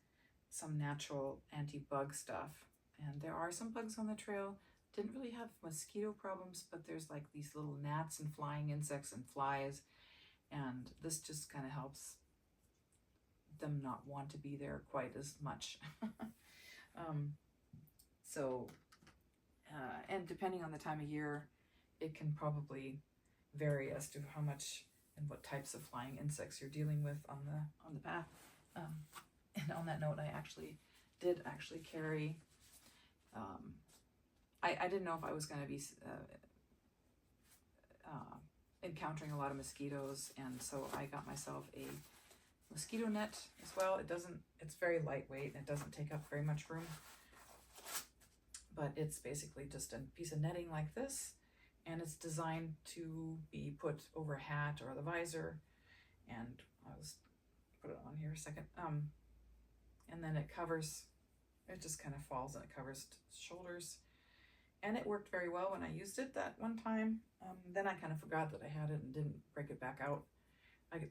some natural anti-bug stuff, and there are some bugs on the trail. Didn't really have mosquito problems, but there's like these little gnats and flying insects and flies, and this just kind of helps them not want to be there quite as much. And depending on the time of year, it can probably vary as to how much and what types of flying insects you're dealing with on the path. And on that note, I did carry. I didn't know if I was going to be encountering a lot of mosquitoes, and so I got myself a mosquito net as well. It's very lightweight and it doesn't take up very much room, but it's basically just a piece of netting like this, and it's designed to be put over a hat or the visor, and I'll just put it on here a second, and then it just kind of falls and it covers shoulders, and it worked very well when I used it that one time. Then I kind of forgot that I had it and didn't break it back out.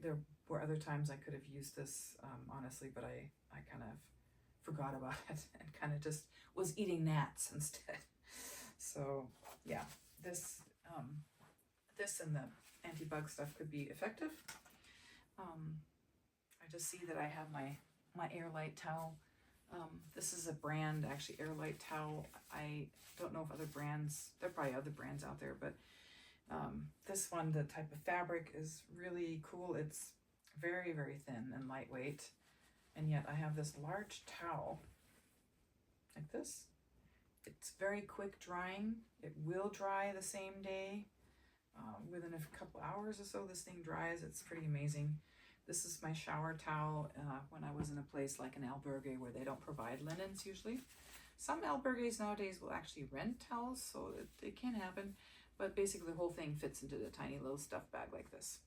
There were other times I could have used this, honestly, but I kind of forgot about it and kind of just was eating gnats instead. So yeah, this and the anti-bug stuff could be effective. I just see that I have my Airlight towel. This is a brand, actually, Airlight towel. I don't know if other brands, there are probably other brands out there, but this one, the type of fabric is really cool. It's very, very thin and lightweight, and yet I have this large towel like this. It's very quick drying. It will dry the same day. Within a couple hours or so, this thing dries. It's pretty amazing. This is my shower towel when I was in a place like an albergue where they don't provide linens usually. Some albergues nowadays will actually rent towels, so it can happen. But basically the whole thing fits into the tiny little stuff bag like this.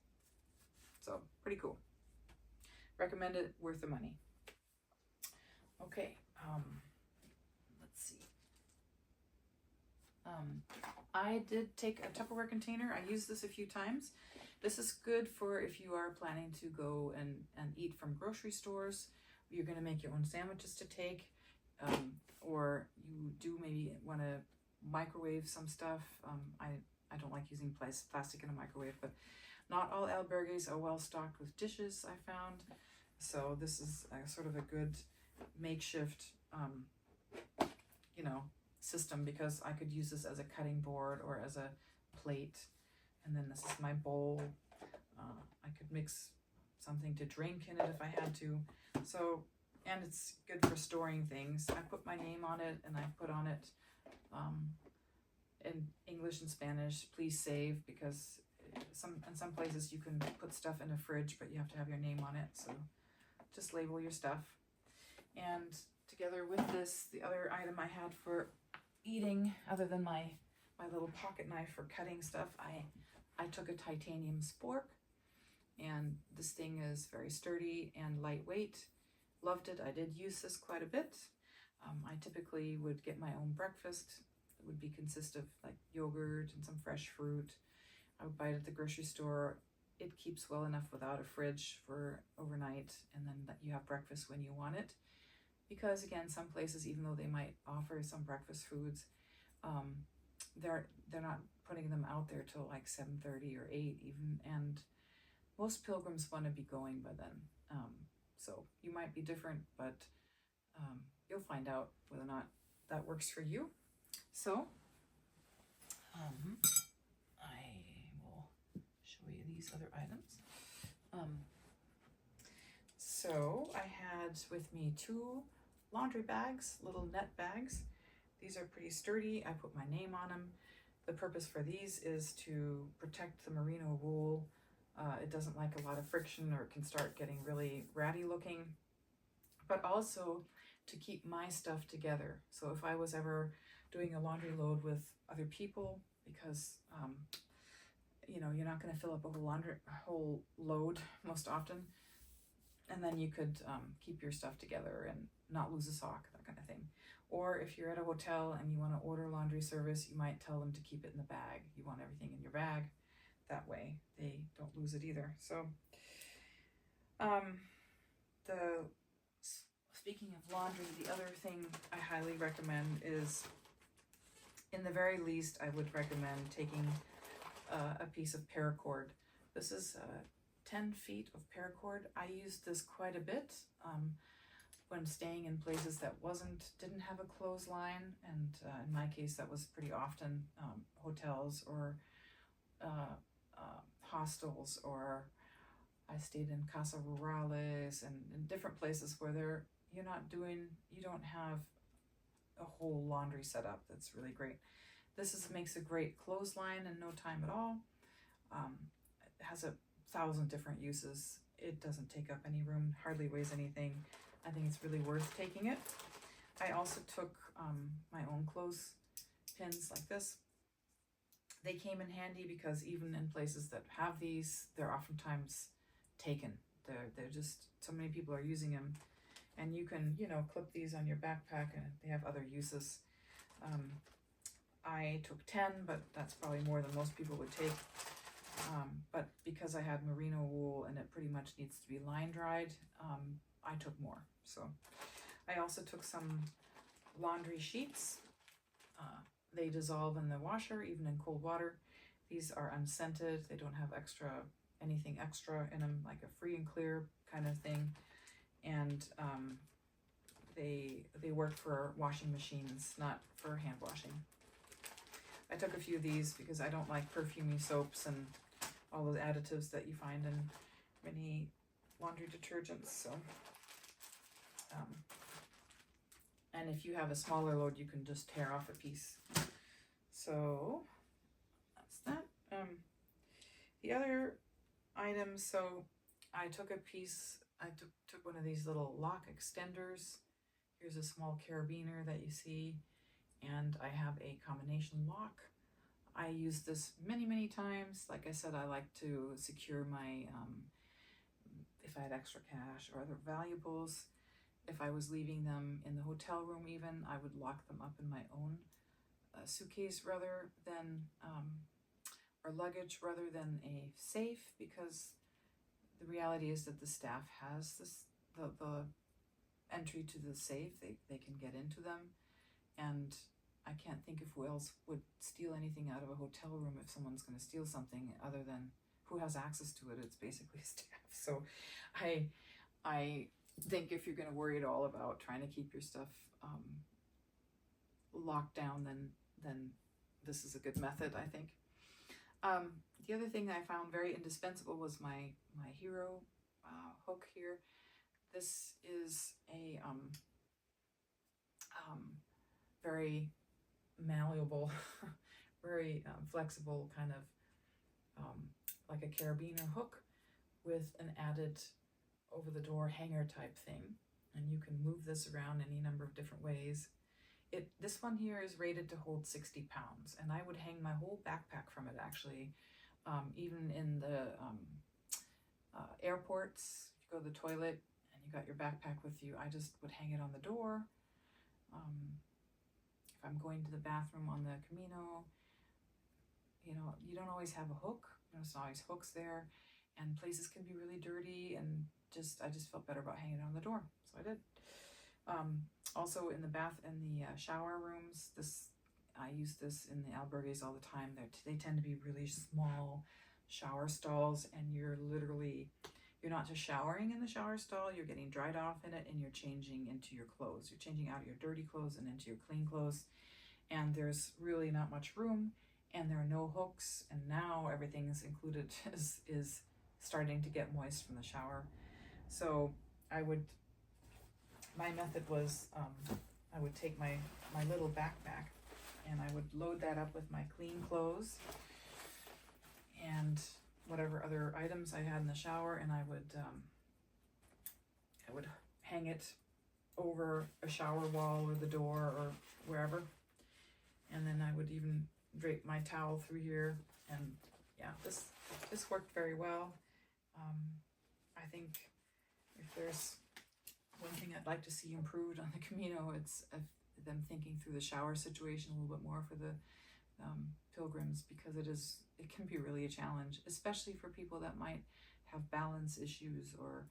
So pretty cool. Recommend it, worth the money. Okay, let's see. I did take a Tupperware container. I used this a few times. This is good for if you are planning to go and eat from grocery stores. You're going to make your own sandwiches to take, or you do maybe want to microwave some stuff. I don't like using plastic in a microwave, but not all albergues are well stocked with dishes, I found. So this is sort of a good makeshift, system, because I could use this as a cutting board or as a plate. And then this is my bowl. I could mix something to drink in it if I had to. So, and it's good for storing things. I put my name on it, and I put on it in English and Spanish, please save, because in some places you can put stuff in a fridge, but you have to have your name on it. So just label your stuff. And together with this, the other item I had for eating, other than my little pocket knife for cutting stuff, I took a titanium spork, and this thing is very sturdy and lightweight. Loved it. I did use this quite a bit. I typically would get my own breakfast. It would consist of like yogurt and some fresh fruit. I would buy it at the grocery store. It keeps well enough without a fridge for overnight, and then you have breakfast when you want it. Because again, some places, even though they might offer some breakfast foods, they're not putting them out there till like 7:30 or 8 even, and most pilgrims want to be going by then. So you might be different, but you'll find out whether or not that works for you. So I will show you these other items. So I I had with me 2 laundry bags, little net bags. These are pretty sturdy. I put my name on them. The purpose for these is to protect the merino wool. It doesn't like a lot of friction, or it can start getting really ratty looking, but also to keep my stuff together. So if I was ever doing a laundry load with other people, because you know, you're not going to fill up a whole load most often, and then you could keep your stuff together and not lose a sock, that kind of thing. Or if you're at a hotel and you want to order laundry service, you might tell them to keep it in the bag. You want everything in your bag. That way they don't lose it either. So speaking of laundry, the other thing I highly recommend is, in the very least, I would recommend taking a piece of paracord. This is 10 feet of paracord. I used this quite a bit when staying in places that didn't have a clothesline, and in my case that was pretty often hotels or hostels, or I stayed in Casa Rurales and in different places where you don't have a whole laundry setup. That's really great. This makes a great clothesline in no time at all. It has 1,000 different uses. It doesn't take up any room, hardly weighs anything. I think it's really worth taking it. I also took my own clothes pins like this. They came in handy because even in places that have these, they're oftentimes taken. They're just, so many people are using them. And you can, clip these on your backpack, and they have other uses. I took 10, but that's probably more than most people would take. But because I had merino wool and it pretty much needs to be line dried, I took more. So I also took some laundry sheets. They dissolve in the washer, even in cold water. These are unscented. They don't have anything extra in them, like a free and clear kind of thing. And they work for washing machines, not for hand washing. I took a few of these because I don't like perfumey soaps and all those additives that you find in many laundry detergents. So, and if you have a smaller load, you can just tear off a piece. So that's that. The other items, so I took took one of these little lock extenders. Here's a small carabiner that you see, and I have a combination lock. I use this many, many times. Like I said, I like to secure my, if I had extra cash or other valuables. If I was leaving them in the hotel room even, I would lock them up in my own suitcase rather than, or luggage rather than a safe, because the reality is that the staff has the entry to the safe. They can get into them, and I can't think of who else would steal anything out of a hotel room if someone's going to steal something other than who has access to it. It's basically staff. So I think if you're going to worry at all about trying to keep your stuff locked down, then this is a good method, I think. The other thing I found very indispensable was my hero hook here. This is a very malleable, very flexible kind of like a carabiner hook with an added over-the-door hanger type thing, and you can move this around any number of different ways. This one here is rated to hold 60 pounds, and I would hang my whole backpack from it, actually. Even in the airports, if you go to the toilet and you got your backpack with you, I just would hang it on the door. If I'm going to the bathroom on the Camino, you don't always have a hook. There's not always hooks there, and places can be really dirty, and I just felt better about hanging it on the door, so I did. Also in the shower rooms, I use this in the albergues all the time. They tend to be really small shower stalls, and you're not just showering in the shower stall, you're getting dried off in it, and you're changing into your clothes. You're changing out of your dirty clothes and into your clean clothes, and there's really not much room, and there are no hooks, and now everything is included is starting to get moist from the shower. So I would my method was I would take my little backpack and I would load that up with my clean clothes and whatever other items I had in the shower, and I would hang it over a shower wall or the door or wherever, and then I would even drape my towel through here, and yeah, this worked very well. I think if there's one thing I'd like to see improved on the Camino, it's them thinking through the shower situation a little bit more for the pilgrims, because it can be really a challenge, especially for people that might have balance issues, or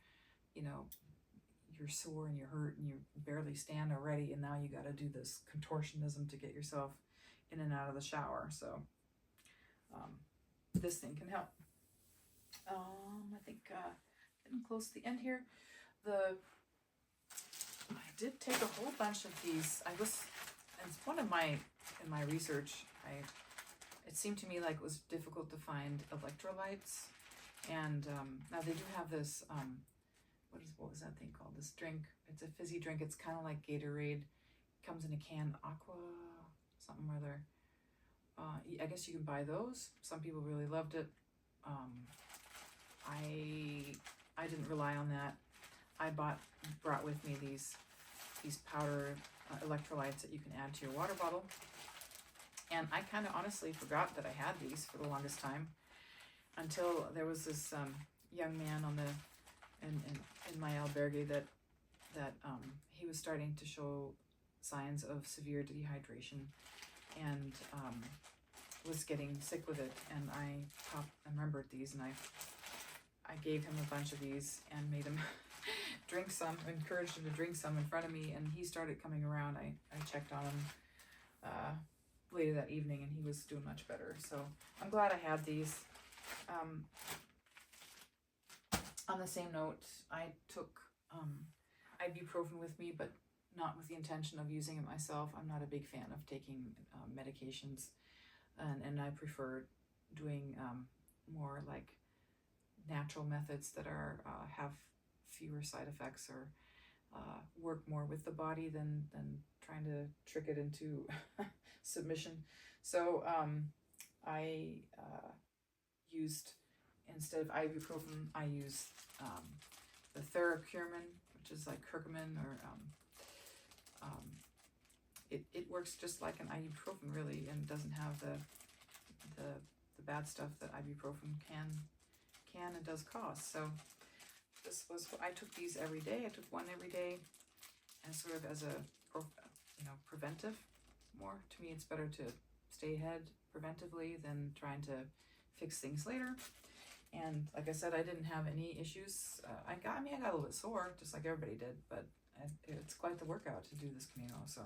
you're sore and you're hurt and you barely stand already, and now you got to do this contortionism to get yourself in and out of the shower. So this thing can help. I think getting close to the end here. I did take a whole bunch of these. And one of in my research, it seemed to me like it was difficult to find electrolytes, and now they do have this. What was that thing called? This drink. It's a fizzy drink. It's kind of like Gatorade. Comes in a can, aqua something or other. I guess you can buy those. Some people really loved it. I didn't rely on that. I brought with me these powder electrolytes that you can add to your water bottle, and I kind of honestly forgot that I had these for the longest time, until there was this young man in my albergue that he was starting to show signs of severe dehydration, and was getting sick with it, and I remembered these, and I gave him a bunch of these and made him drink some, encouraged him to drink some in front of me, and he started coming around. I checked on him later that evening, and he was doing much better. So I'm glad I had these. On the same note, I took ibuprofen with me, but not with the intention of using it myself. I'm not a big fan of taking medications, and I prefer doing more like natural methods that are have fewer side effects, or work more with the body than trying to trick it into submission. So I used, instead of ibuprofen, I used the Theracurmin, which is like curcumin, or it works just like an ibuprofen really, and doesn't have the bad stuff that ibuprofen can and does cause. So I took these every day. I took one every day, and sort of as a preventive. More to me, it's better to stay ahead preventively than trying to fix things later. And like I said, I didn't have any issues. I got a little bit sore, just like everybody did, but it's quite the workout to do this Camino. So,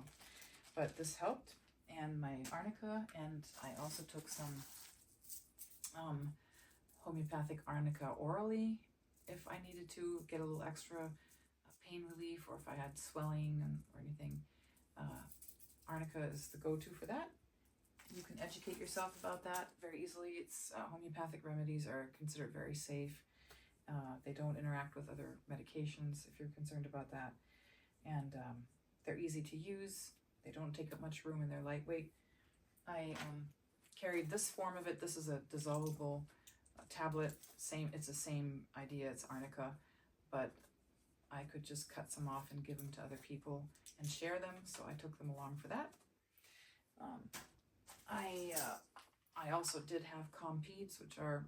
but this helped, and my arnica, and I also took some homeopathic arnica orally if I needed to get a little extra pain relief, or if I had swelling or anything. Arnica is the go-to for that. You can educate yourself about that very easily. It's homeopathic remedies are considered very safe. They don't interact with other medications if you're concerned about that, and they're easy to use. They don't take up much room, and they're lightweight. I carried this form of it. This is a dissolvable tablet. It's the same idea. It's arnica, but I could just cut some off and give them to other people and share them. So I took them along for that. I also did have Compedes, which are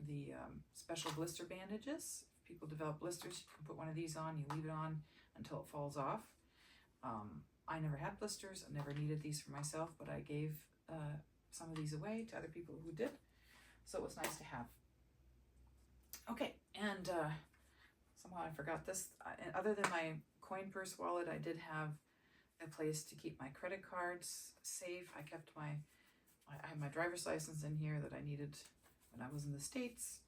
the special blister bandages. If people develop blisters, you can put one of these on. You leave it on until it falls off. I never had blisters. I never needed these for myself, but I gave some of these away to other people who did. So it was nice to have. Okay, and somehow I forgot this. Other than my coin purse wallet, I did have a place to keep my credit cards safe. I kept I had my driver's license in here that I needed when I was in the States,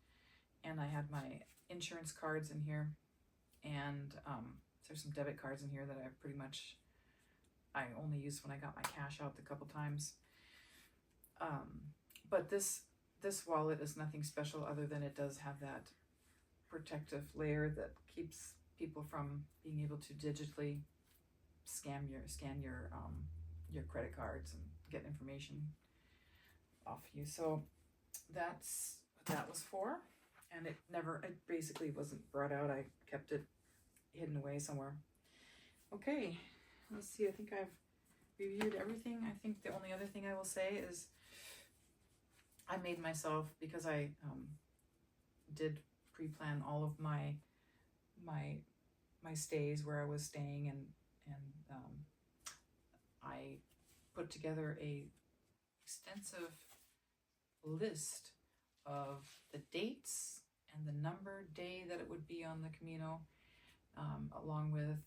and I had my insurance cards in here, and there's some debit cards in here that I only used when I got my cash out a couple times. But this wallet is nothing special other than it does have that protective layer that keeps people from being able to digitally scan your credit cards and get information off you. So that's what that was for, and it basically wasn't brought out. I kept it hidden away somewhere. Okay, let's see. I think I've reviewed everything. I think the only other thing I will say is I made myself, because I did pre-plan all of my stays, where I was staying, and I put together a extensive list of the dates and the number day that it would be on the Camino, along with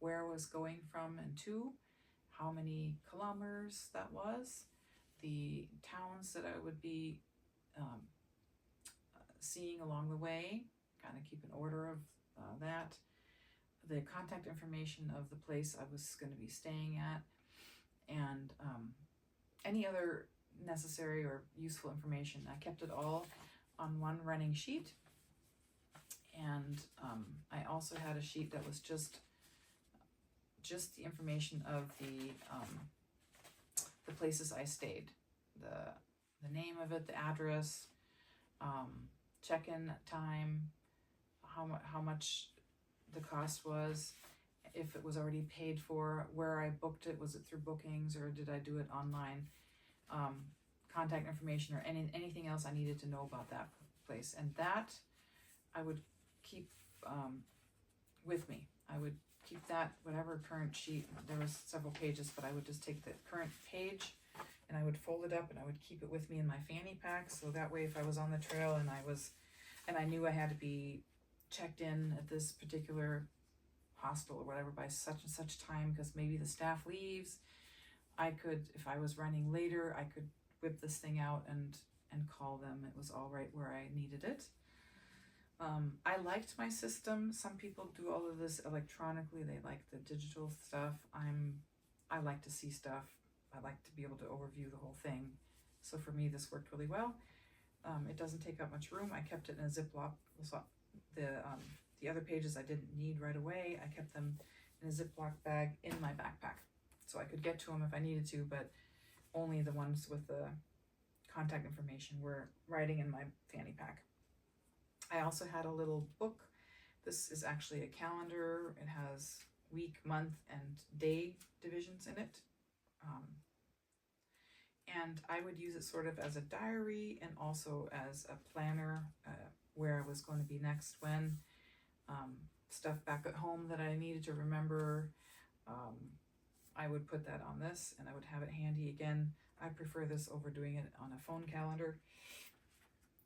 where I was going from and to, how many kilometers that was, the towns that I would be seeing along the way, kind of keep an order of that, the contact information of the place I was going to be staying at, and any other necessary or useful information. I kept it all on one running sheet, and I also had a sheet that was just the information of the places I stayed, the name of it, the address, check-in time, how much the cost was, if it was already paid for, where I booked it, was it through bookings or did I do it online, contact information, or anything else I needed to know about that place. And that I would keep with me. I would keep that, whatever current sheet, there was several pages, but I would just take the current page and I would fold it up and I would keep it with me in my fanny pack, so that way if I was on the trail and I knew I had to be checked in at this particular hostel or whatever by such and such time, because maybe the staff leaves, I could, if I was running later, I could whip this thing out and call them. It was all right where I needed it. I liked my system. Some people do all of this electronically. They like the digital stuff. I like to see stuff. I like to be able to overview the whole thing. So for me, this worked really well. It doesn't take up much room. I kept it in a Ziploc. So the other pages I didn't need right away, I kept them in a Ziploc bag in my backpack, so I could get to them if I needed to, but only the ones with the contact information were riding in my fanny pack. I also had a little book. This is actually a calendar. It has week, month, and day divisions in it. And I would use it sort of as a diary and also as a planner, where I was going to be next, when, stuff back at home that I needed to remember. I would put that on this and I would have it handy. Again, I prefer this over doing it on a phone calendar.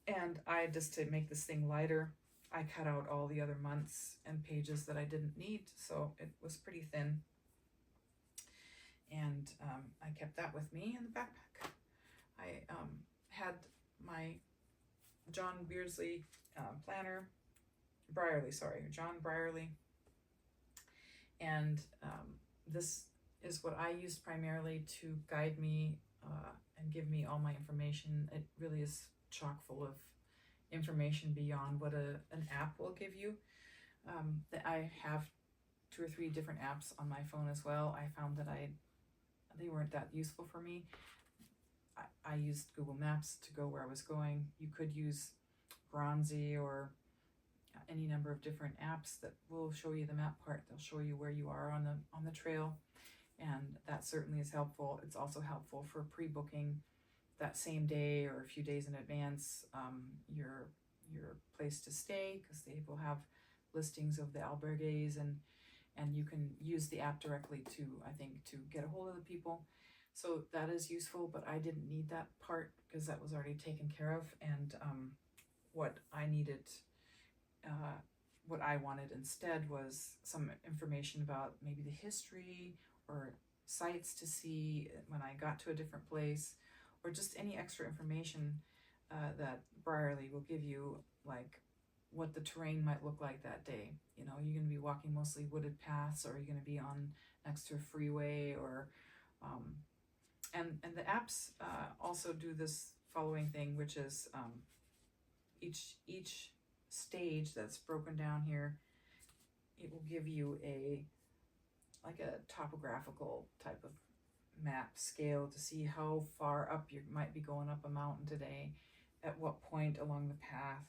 And I, just to make this thing lighter, I cut out all the other months and pages that I didn't need, so it was pretty thin. And I kept that with me in the backpack. I had my John planner, John Brierley. And this is what I used primarily to guide me and give me all my information. It really is chock full of information beyond what an app will give you. I have 2 or 3 different apps on my phone as well. I found that they weren't that useful for me. I used Google Maps to go where I was going. You could use Bronzy or any number of different apps that will show you the map part. They'll show you where you are on the trail, and that certainly is helpful. It's also helpful for pre-booking that same day or a few days in advance your place to stay, because they will have listings of the albergues, and you can use the app directly to, I think, to get a hold of the people. So that is useful, but I didn't need that part because that was already taken care of. And what I needed, what I wanted instead was some information about maybe the history or sites to see when I got to a different place, or just any extra information that Brierley will give you, like what the terrain might look like that day. You know, you're going to be walking mostly wooded paths, or you're going to be on next to a freeway, or and the apps also do this following thing, which is each stage that's broken down here it will give you like a topographical type of map scale to see how far up you might be going up a mountain today, at what point along the path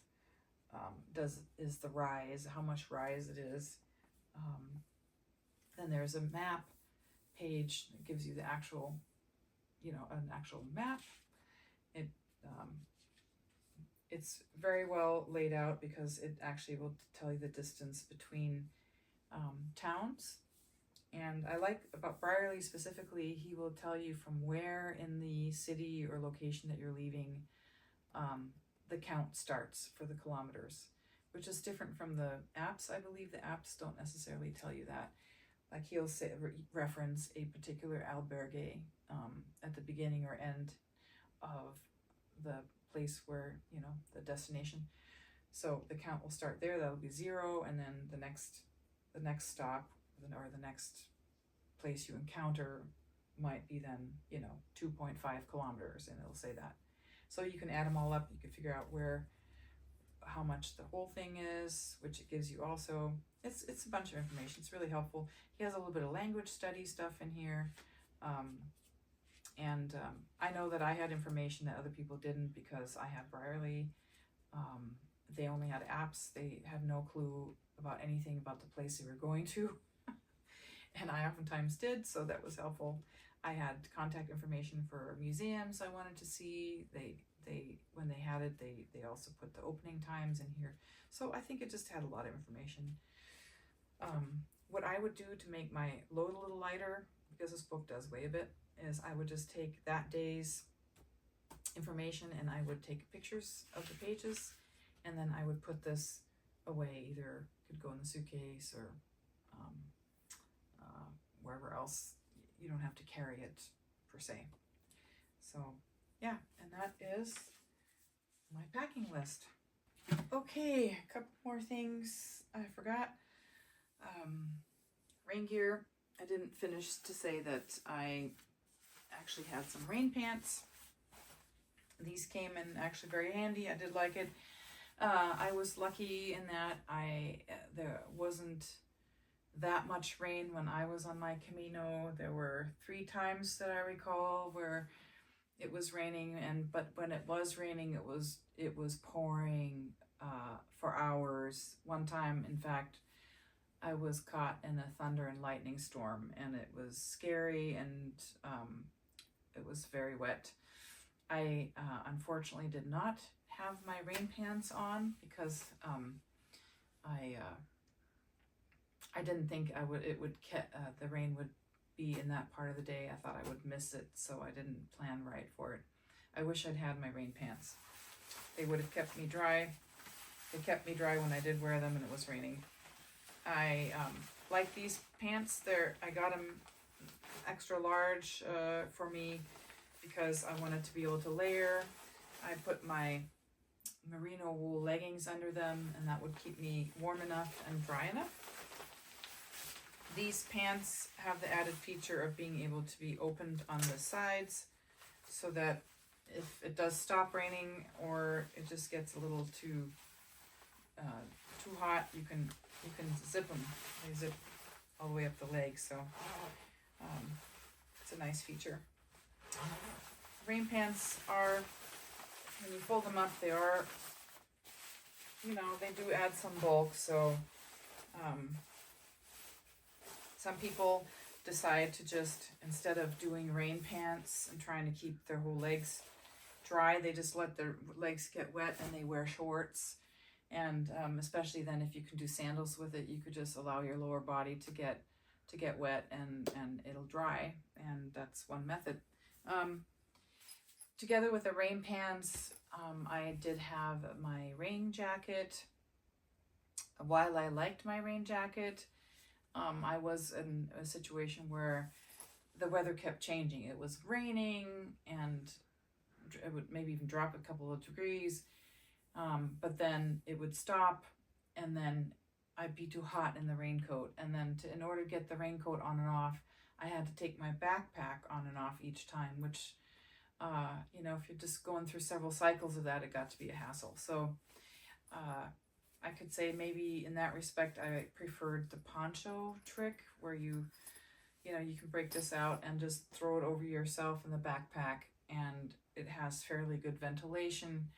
is the rise, how much rise it is. Then there's a map page that gives you the actual, an actual map. It's very well laid out because it actually will tell you the distance between towns. And I like about Brierley specifically, he will tell you from where in the city or location that you're leaving the count starts for the kilometers, which is different from the apps. I believe the apps don't necessarily tell you that. Like he'll say, reference a particular albergue at the beginning or end of the place where, the destination. So the count will start there. That'll be 0, and then the next stop or the next place you encounter might be then 2.5 kilometers, and it'll say that. So you can add them all up. You can figure out how much the whole thing is, which it gives you also. It's a bunch of information. It's really helpful. He has a little bit of language study stuff in here. And I know that I had information that other people didn't because I had Brierley. They only had apps. They had no clue about anything about the place they were going to. And I oftentimes did, so that was helpful. I had contact information for museums I wanted to see. They when they had it, they also put the opening times in here. So I think it just had a lot of information. What I would do to make my load a little lighter, because this book does weigh a bit, is I would just take that day's information and I would take pictures of the pages, and then I would put this away. Either could go in the suitcase or wherever else. You don't have to carry it per se. So yeah, and that is my packing list. Okay, a couple more things I forgot. Rain gear. I didn't finish to say that I actually had some rain pants. These came in actually very handy. I did like it. I was lucky in that there wasn't that much rain when I was on my Camino. There were 3 times that I recall where it was raining, but when it was raining, it was pouring for hours. One time, in fact, I was caught in a thunder and lightning storm, and it was scary, and it was very wet. I unfortunately did not have my rain pants on because I didn't think the rain would be in that part of the day. I thought I would miss it, so I didn't plan right for it. I wish I'd had my rain pants. They would have kept me dry. They kept me dry when I did wear them and it was raining. I like these pants. I got them extra large for me because I wanted to be able to layer. I put my merino wool leggings under them, and that would keep me warm enough and dry enough. These pants have the added feature of being able to be opened on the sides so that if it does stop raining or it just gets a little too hot, you can zip them. They zip all the way up the legs, so it's a nice feature. Rain pants are, when you fold them up, they are, they do add some bulk, so some people decide to just, instead of doing rain pants and trying to keep their whole legs dry, they just let their legs get wet and they wear shorts. And especially then if you can do sandals with it, you could just allow your lower body to get wet and it'll dry. And that's one method. Together with the rain pants, I did have my rain jacket. While I liked my rain jacket, I was in a situation where the weather kept changing. It was raining and it would maybe even drop a couple of degrees, but then it would stop, and then I'd be too hot in the raincoat. And then in order to get the raincoat on and off, I had to take my backpack on and off each time, which, if you're just going through several cycles of that, it got to be a hassle. So I could say maybe in that respect, I preferred the poncho trick where you can break this out and just throw it over yourself in the backpack, and it has fairly good ventilation.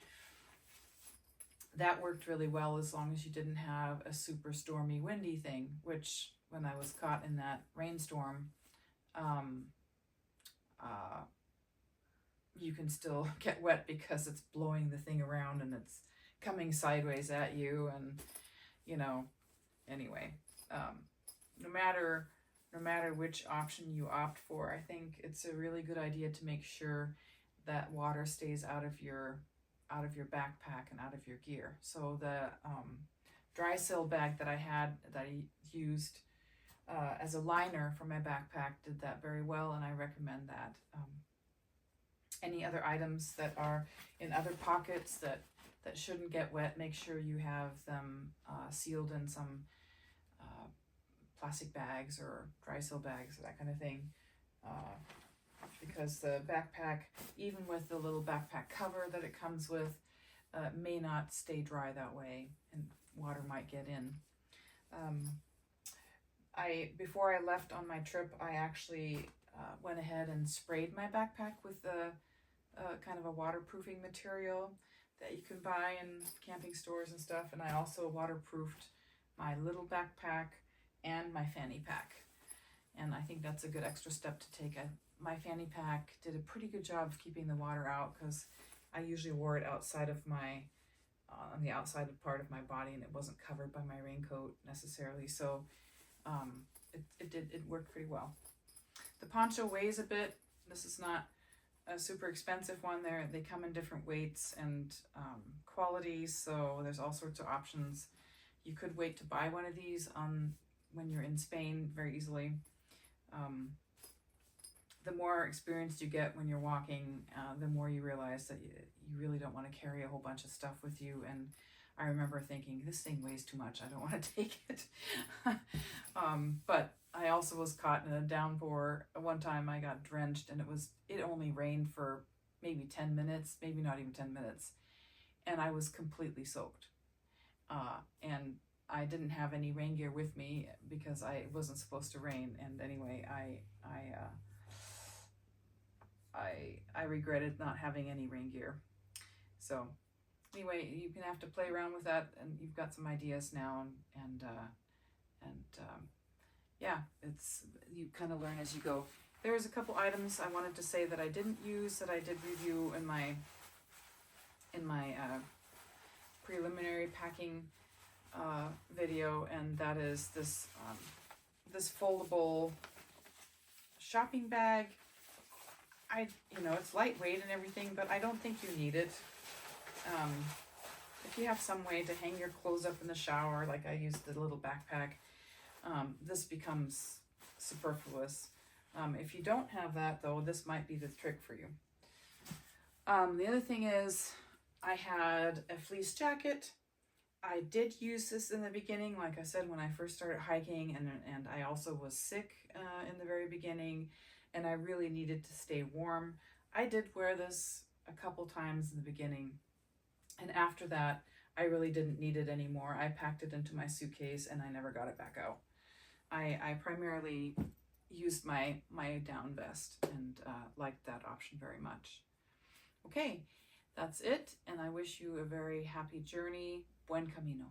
That worked really well as long as you didn't have a super stormy, windy thing, which when I was caught in that rainstorm, you can still get wet because it's blowing the thing around and it's coming sideways at you, and anyway, no matter which option you opt for, I think it's a really good idea to make sure that water stays out of your backpack and out of your gear. So the dry sill bag that I used as a liner for my backpack did that very well, and I recommend that. Any other items that are in other pockets that shouldn't get wet, make sure you have them sealed in some plastic bags or dry sill bags, that kind of thing, because the backpack, even with the little backpack cover that it comes with, may not stay dry that way, and water might get in. Before I left on my trip, I actually went ahead and sprayed my backpack with the kind of a waterproofing material that you can buy in camping stores and stuff, and I also waterproofed my little backpack and my fanny pack, and I think that's a good extra step to take. My fanny pack did a pretty good job of keeping the water out, because I usually wore it outside of on the outside part of my body, and it wasn't covered by my raincoat necessarily, so it worked pretty well. The poncho weighs a bit. This is not a super expensive one. They come in different weights and qualities, so there's all sorts of options. You could wait to buy one of these when you're in Spain very easily. The more experienced you get when you're walking, the more you realize that you really don't want to carry a whole bunch of stuff with you. And I remember thinking, this thing weighs too much, I don't want to take it. But I also was caught in a downpour. One time I got drenched, and it only rained for maybe 10 minutes, maybe not even 10 minutes. And I was completely soaked. And I didn't have any rain gear with me because it wasn't supposed to rain. And anyway, I regretted not having any rain gear. So anyway, you can have to play around with that, and you've got some ideas now, and yeah, you kind of learn as you go. There's a couple items I wanted to say that I didn't use that I did review in my preliminary packing video, and that is this foldable shopping bag. It's lightweight and everything, but I don't think you need it. If you have some way to hang your clothes up in the shower, like I used the little backpack, this becomes superfluous. If you don't have that, though, this might be the trick for you. The other thing is, I had a fleece jacket. I did use this in the beginning, like I said, when I first started hiking, and I also was sick in the very beginning, and I really needed to stay warm. I did wear this a couple times in the beginning, and after that, I really didn't need it anymore. I packed it into my suitcase, and I never got it back out. I primarily used my down vest, and liked that option very much. Okay, that's it, and I wish you a very happy journey. Buen camino.